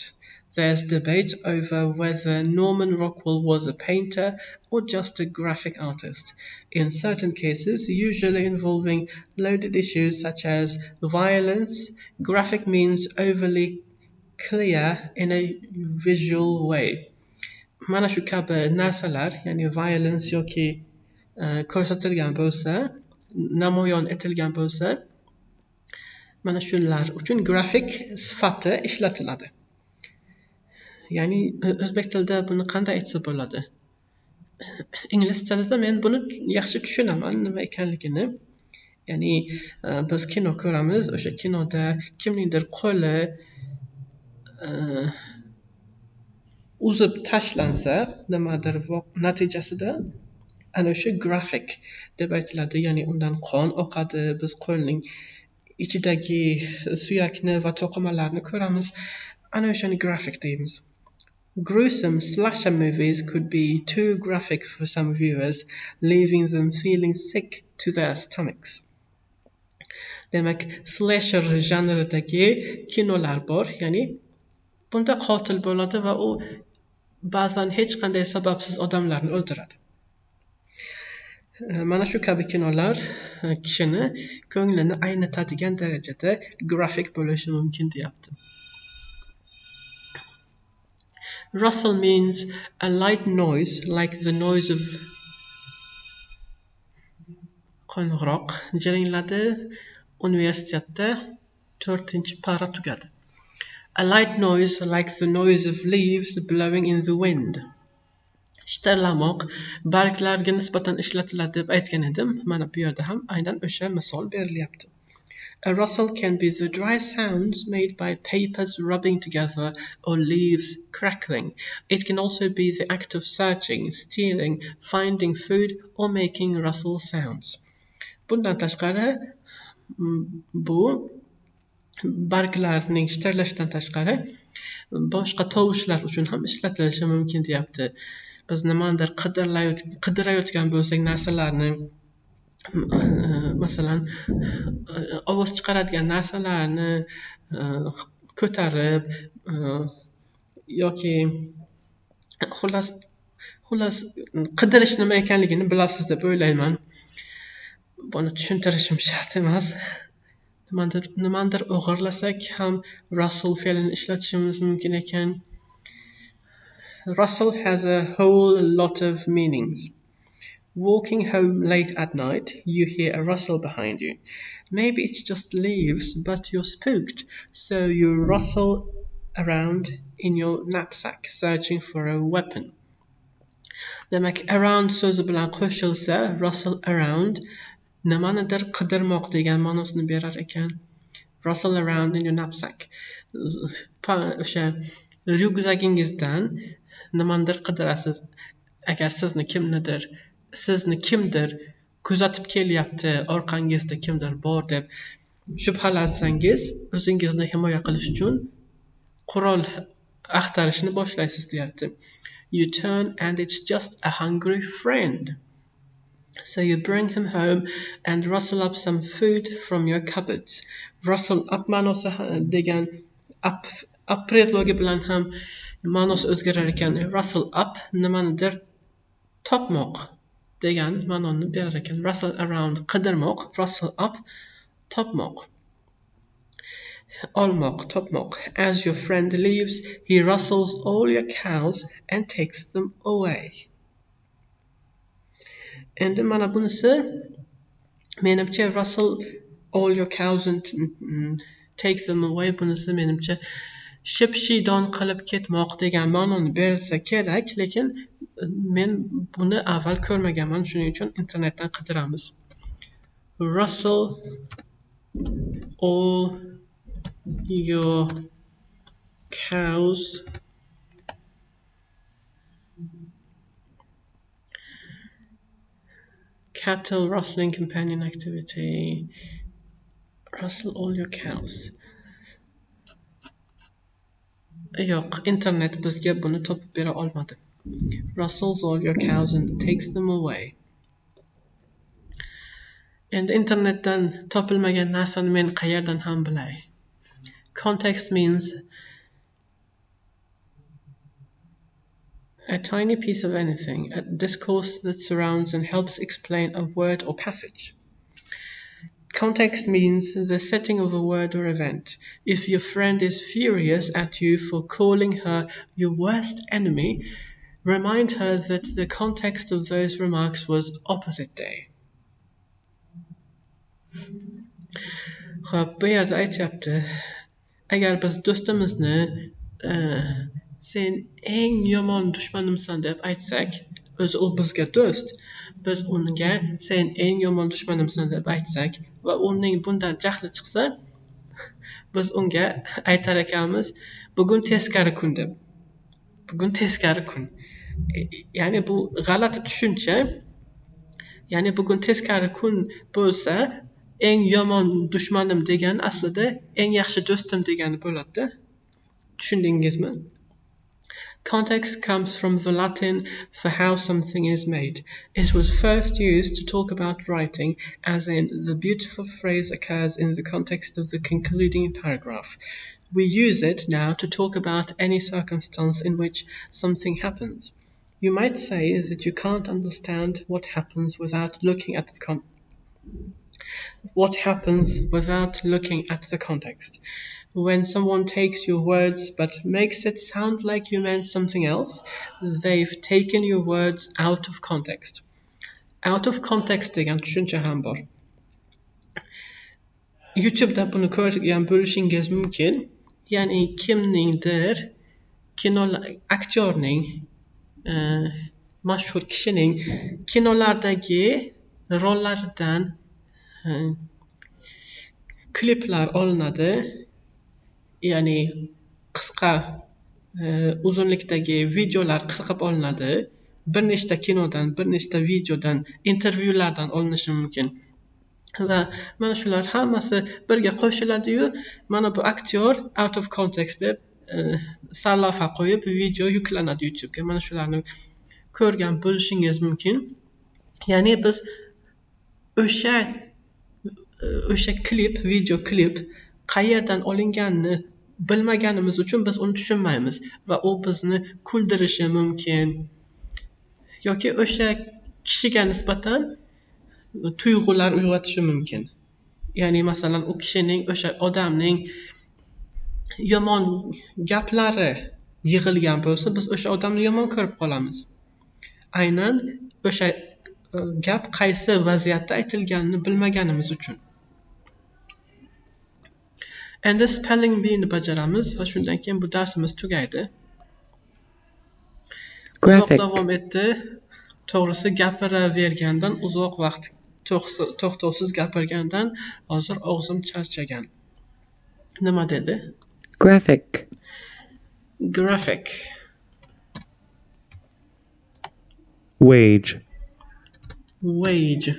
[SPEAKER 1] There's debate over whether Norman Rockwell was a painter or just a graphic artist. In certain cases, usually involving loaded issues such as violence, graphic means overly clear in a visual way. Mana shu kabi narsalar, ya'ni violence yoki ko'rsatilgan bo'lsa, namoyon etilgan bo'lsa, mana shular uchun grafik sifati ishlatiladi. Ya'ni o'zbek tilida buni qanday aytsa bo'ladi? Ingliz tilida men buni yaxshi tushunaman nima ekanligini. Ya'ni biz kino ko'ramiz, o'sha kinoda kimningdir qo'li uzib tashlansa, nimadir natijasida ana o'sha grafik deb aytiladi. Ya'ni undan qon oqadi, biz qo'lning ichidagi suyakni va to'qimalarni ko'ramiz. Ana o'shani grafik deymiz. Gruesome slasher movies could be too graphic for some viewers, leaving them feeling sick to their stomachs. Demak, slasher janridagi kinolar bor, ya'ni bunda qotil bo'ladi va u ba'zan hech qanday sababsiz odamlarni o'ldiradi. Mana shu kabi kinolar kishini ko'nglini aynitadigan darajada grafik bo'lishi mumkin deyapti. Rustle means a light noise like the noise of qo'ng'iroq jiringladi. Universitetda 4-para tugadi. A light noise like the noise of leaves blowing in the wind. Shitirlamoq barglarga nisbatan ishlatiladi deb aytgan edim. Mana bu yerda ham aynan o'sha misol berilyapti. A rustle can be the dry sounds made by papers rubbing together or leaves crackling. It can also be the act of searching, stealing, finding food or making rustle sounds. Bundan tashqari bu barglarning shitirlashidan tashqari boshqa tovushlar uchun ham ishlatilishi mumkin deyapti. Biz nimadir qidirayotgan bo'lsak narsalarni, masalan, ovoz chiqaradigan narsalarni ko'tarib yoki xullas qidirish nima ekanligini bilasiz deb o'ylayman. Buni tushuntirishim shart emas. Nimadir o'g'irlasak ham rustle fe'lini ishlatishimiz mumkin ekan. Rustle has a whole lot of meanings. Walking home late at night, you hear a rustle behind you. Maybe it's just leaves, but you're spooked, so you rustle around in your knapsack, searching for a weapon. Demak, around so'zi bilan qo'shilsa, rustle around nimanidir qidirmoq degan ma'nosini berar ekan. Rustle around in your knapsack. O'sha ryukzagingizdan nimanidir qidirasiz. Agar sizni kimdir kuzatib kelyapti, orqangizda kimdir bor deb shubhalansangiz, o'zingizni himoya qilish uchun qurol axtarishni boshlaysiz deyapti. You turn and it's just a hungry friend. So you bring him home and rustle up some food from your cupboards. Rustle up ma'nosi degan up predlogi bilan ham ma'nosi o'zgarar ekan. Rustle up nimanidir topmoq degan ma'noni berar ekan. Rustle around qidirmoq, rustle up topmoq. Olmoq, topmoq. As your friend leaves, he rustles all your cows and takes them away. Endi mana bunisi menimcha rustle all your cows and take them away bunisi menimcha ship-shidon qilib ketmoq degan ma'noni bersa kerak, lekin men buni avval ko'rmaganman, shuning uchun internetdan qidiramiz. Rustle all your cows cattle rustling companion activity. Rustle all your cows. Yo'q, internet bizga buni topib bera olmadi. Rustles all your cows and takes them away. Endi internetdan topilmagan narsani men qayerdan ham bilay? Context means a tiny piece of anything, a discourse that surrounds and helps explain a word or passage. Context means the setting of a word or event. If your friend is furious at you for calling her your worst enemy, remind her that the context of those remarks was opposite day. Xo'p, bu yerda aytyapti, agar biz do'stimizni sen eng yomon dushmanimsan deb aytsak, o'zi u bizga do'st, biz unga sen eng yomon dushmanimsan deb aytsak va uning bundan jahli chiqsa, biz unga aytar ekanmiz, bugun teskari kun deb. Bugun teskari kun. Ya'ni bu g'alati tushuncha. Ya'ni bugun teskari kun bo'lsa, eng yomon dushmanim degan aslida eng yaxshi do'stim degani bo'ladi-da. Tushundingizmi? Context comes from the Latin for how something is made. It was first used to talk about writing, as in the beautiful phrase occurs in the context of the concluding paragraph. We use it now to talk about any circumstance in which something happens. You might say that you can't understand what happens without looking at the context. When someone takes your words but makes it sound like you meant something else, they've taken your words out of context. Out of context degan tushuncha ham bor. YouTube'da buni ko'rgan bo'lishingiz mumkin. Ya'ni kimningdir aktyorning mashhur kishining kinolardagi rollaridan kliplar olinadi. Ya'ni qisqa uzunlikdagi videolar qirqib olinadi. Bir nechta kinodan, bir nechta videodan, intervyulardan olinishi mumkin. Va mana shular hammasi birga qo'shiladi-yu, mana bu aktyor out of context deb sarlavha qo'yib video yuklanadi YouTube'ga. Mana shularni ko'rgan bo'lishingiz mumkin. Ya'ni biz o'sha video klip qayerdan olinganini bilmaganimiz uchun biz uni tushunmaymiz va u bizni kuldirishi mumkin yoki o'sha kishiga nisbatan tuyg'ular uyg'otishi mumkin. Ya'ni masalan u kishining, o'sha odamning yomon gaplari yig'ilgan bo'lsa, biz o'sha odamni yomon ko'rib qolamiz. Aynan o'sha gap qaysi vaziyatda aytilganini bilmaganimiz uchun. Endi spelling bee'ni bajaramiz va shundan keyin bu darsimiz tugaydi. Uzoq davom etdi. To'g'risi gapiravergandan uzoq vaqt to'xtovsiz gapirgandan hozir og'zim charchagan. Nima dedi?
[SPEAKER 3] Graphic.
[SPEAKER 1] Graphic.
[SPEAKER 2] Wage.
[SPEAKER 1] Wage.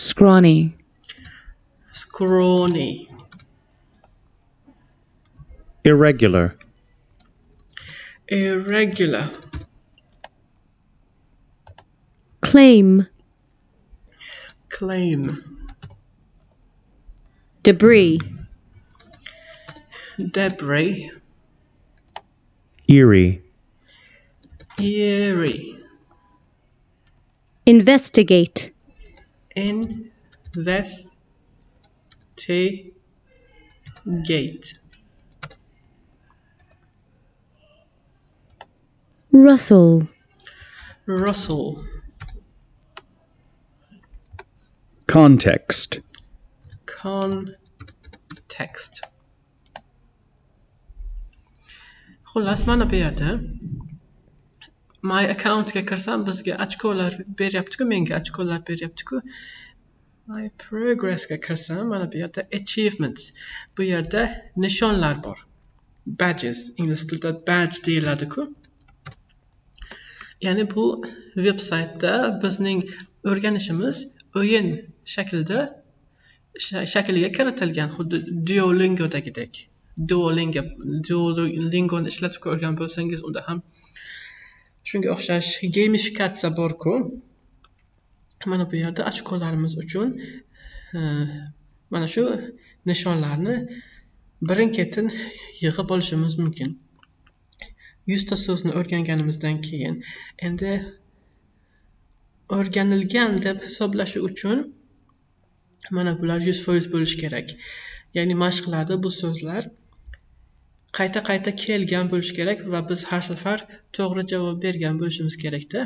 [SPEAKER 3] Scrawny.
[SPEAKER 1] Scrawny.
[SPEAKER 2] Irregular.
[SPEAKER 1] Irregular.
[SPEAKER 3] Claim.
[SPEAKER 1] Claim.
[SPEAKER 3] Debris.
[SPEAKER 1] Debris.
[SPEAKER 2] Eerie.
[SPEAKER 1] Eerie.
[SPEAKER 3] Investigate.
[SPEAKER 1] Investigate.
[SPEAKER 3] Rustle.
[SPEAKER 1] Rustle.
[SPEAKER 2] Context.
[SPEAKER 1] Context. Xullas, mana bu yerda my accountga kirsam bizga ochkolar beryapti-ku, menga ochkolar beryapti-ku. My progressga kirsam mana bu yerda achievements. Bu yerda nishonlar bor. Badges, ingliz tilida badge deyiladi-ku. Ya'ni bu veb-saytda bizning o'rganishimiz o'yin shakliga kiritilgan, xuddi Duolingo'dagidek. Duolingoni ishlatib ko'rgan bo'lsangiz, unda ham shunga o'xshash gamifikatsiya bor-ku. Mana bu yerda ochkolarimiz uchun mana shu nishonlarni birin-ketin yig'ib olishimiz mumkin. 100 ta so'zni o'rganganimizdan keyin endi o'rganilgan deb hisoblashi uchun mana bular 100% bo'lishi kerak. Ya'ni mashqlarda bu so'zlar qayta-qayta kelgan bo'lishi kerak va biz har safar to'g'ri javob bergan bo'lishimiz kerak-da.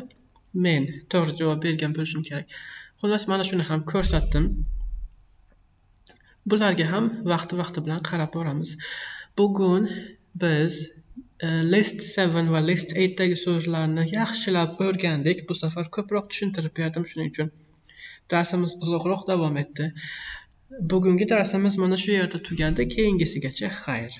[SPEAKER 1] Men to'g'ri javob bergan bo'lishim kerak. Xullas, mana shuni ham ko'rsatdim. Bularga ham vaqti bilan qarab boramiz. Bugun biz list 7 va list 8 dagi so'zlarni yaxshilab o'rgandik. Bu safar ko'proq tushuntirib berdim, shuning uchun darsimiz uzoqroq davom etdi. Bugungi darsimiz mana shu yerda tugadi. Keyingisigacha xayr.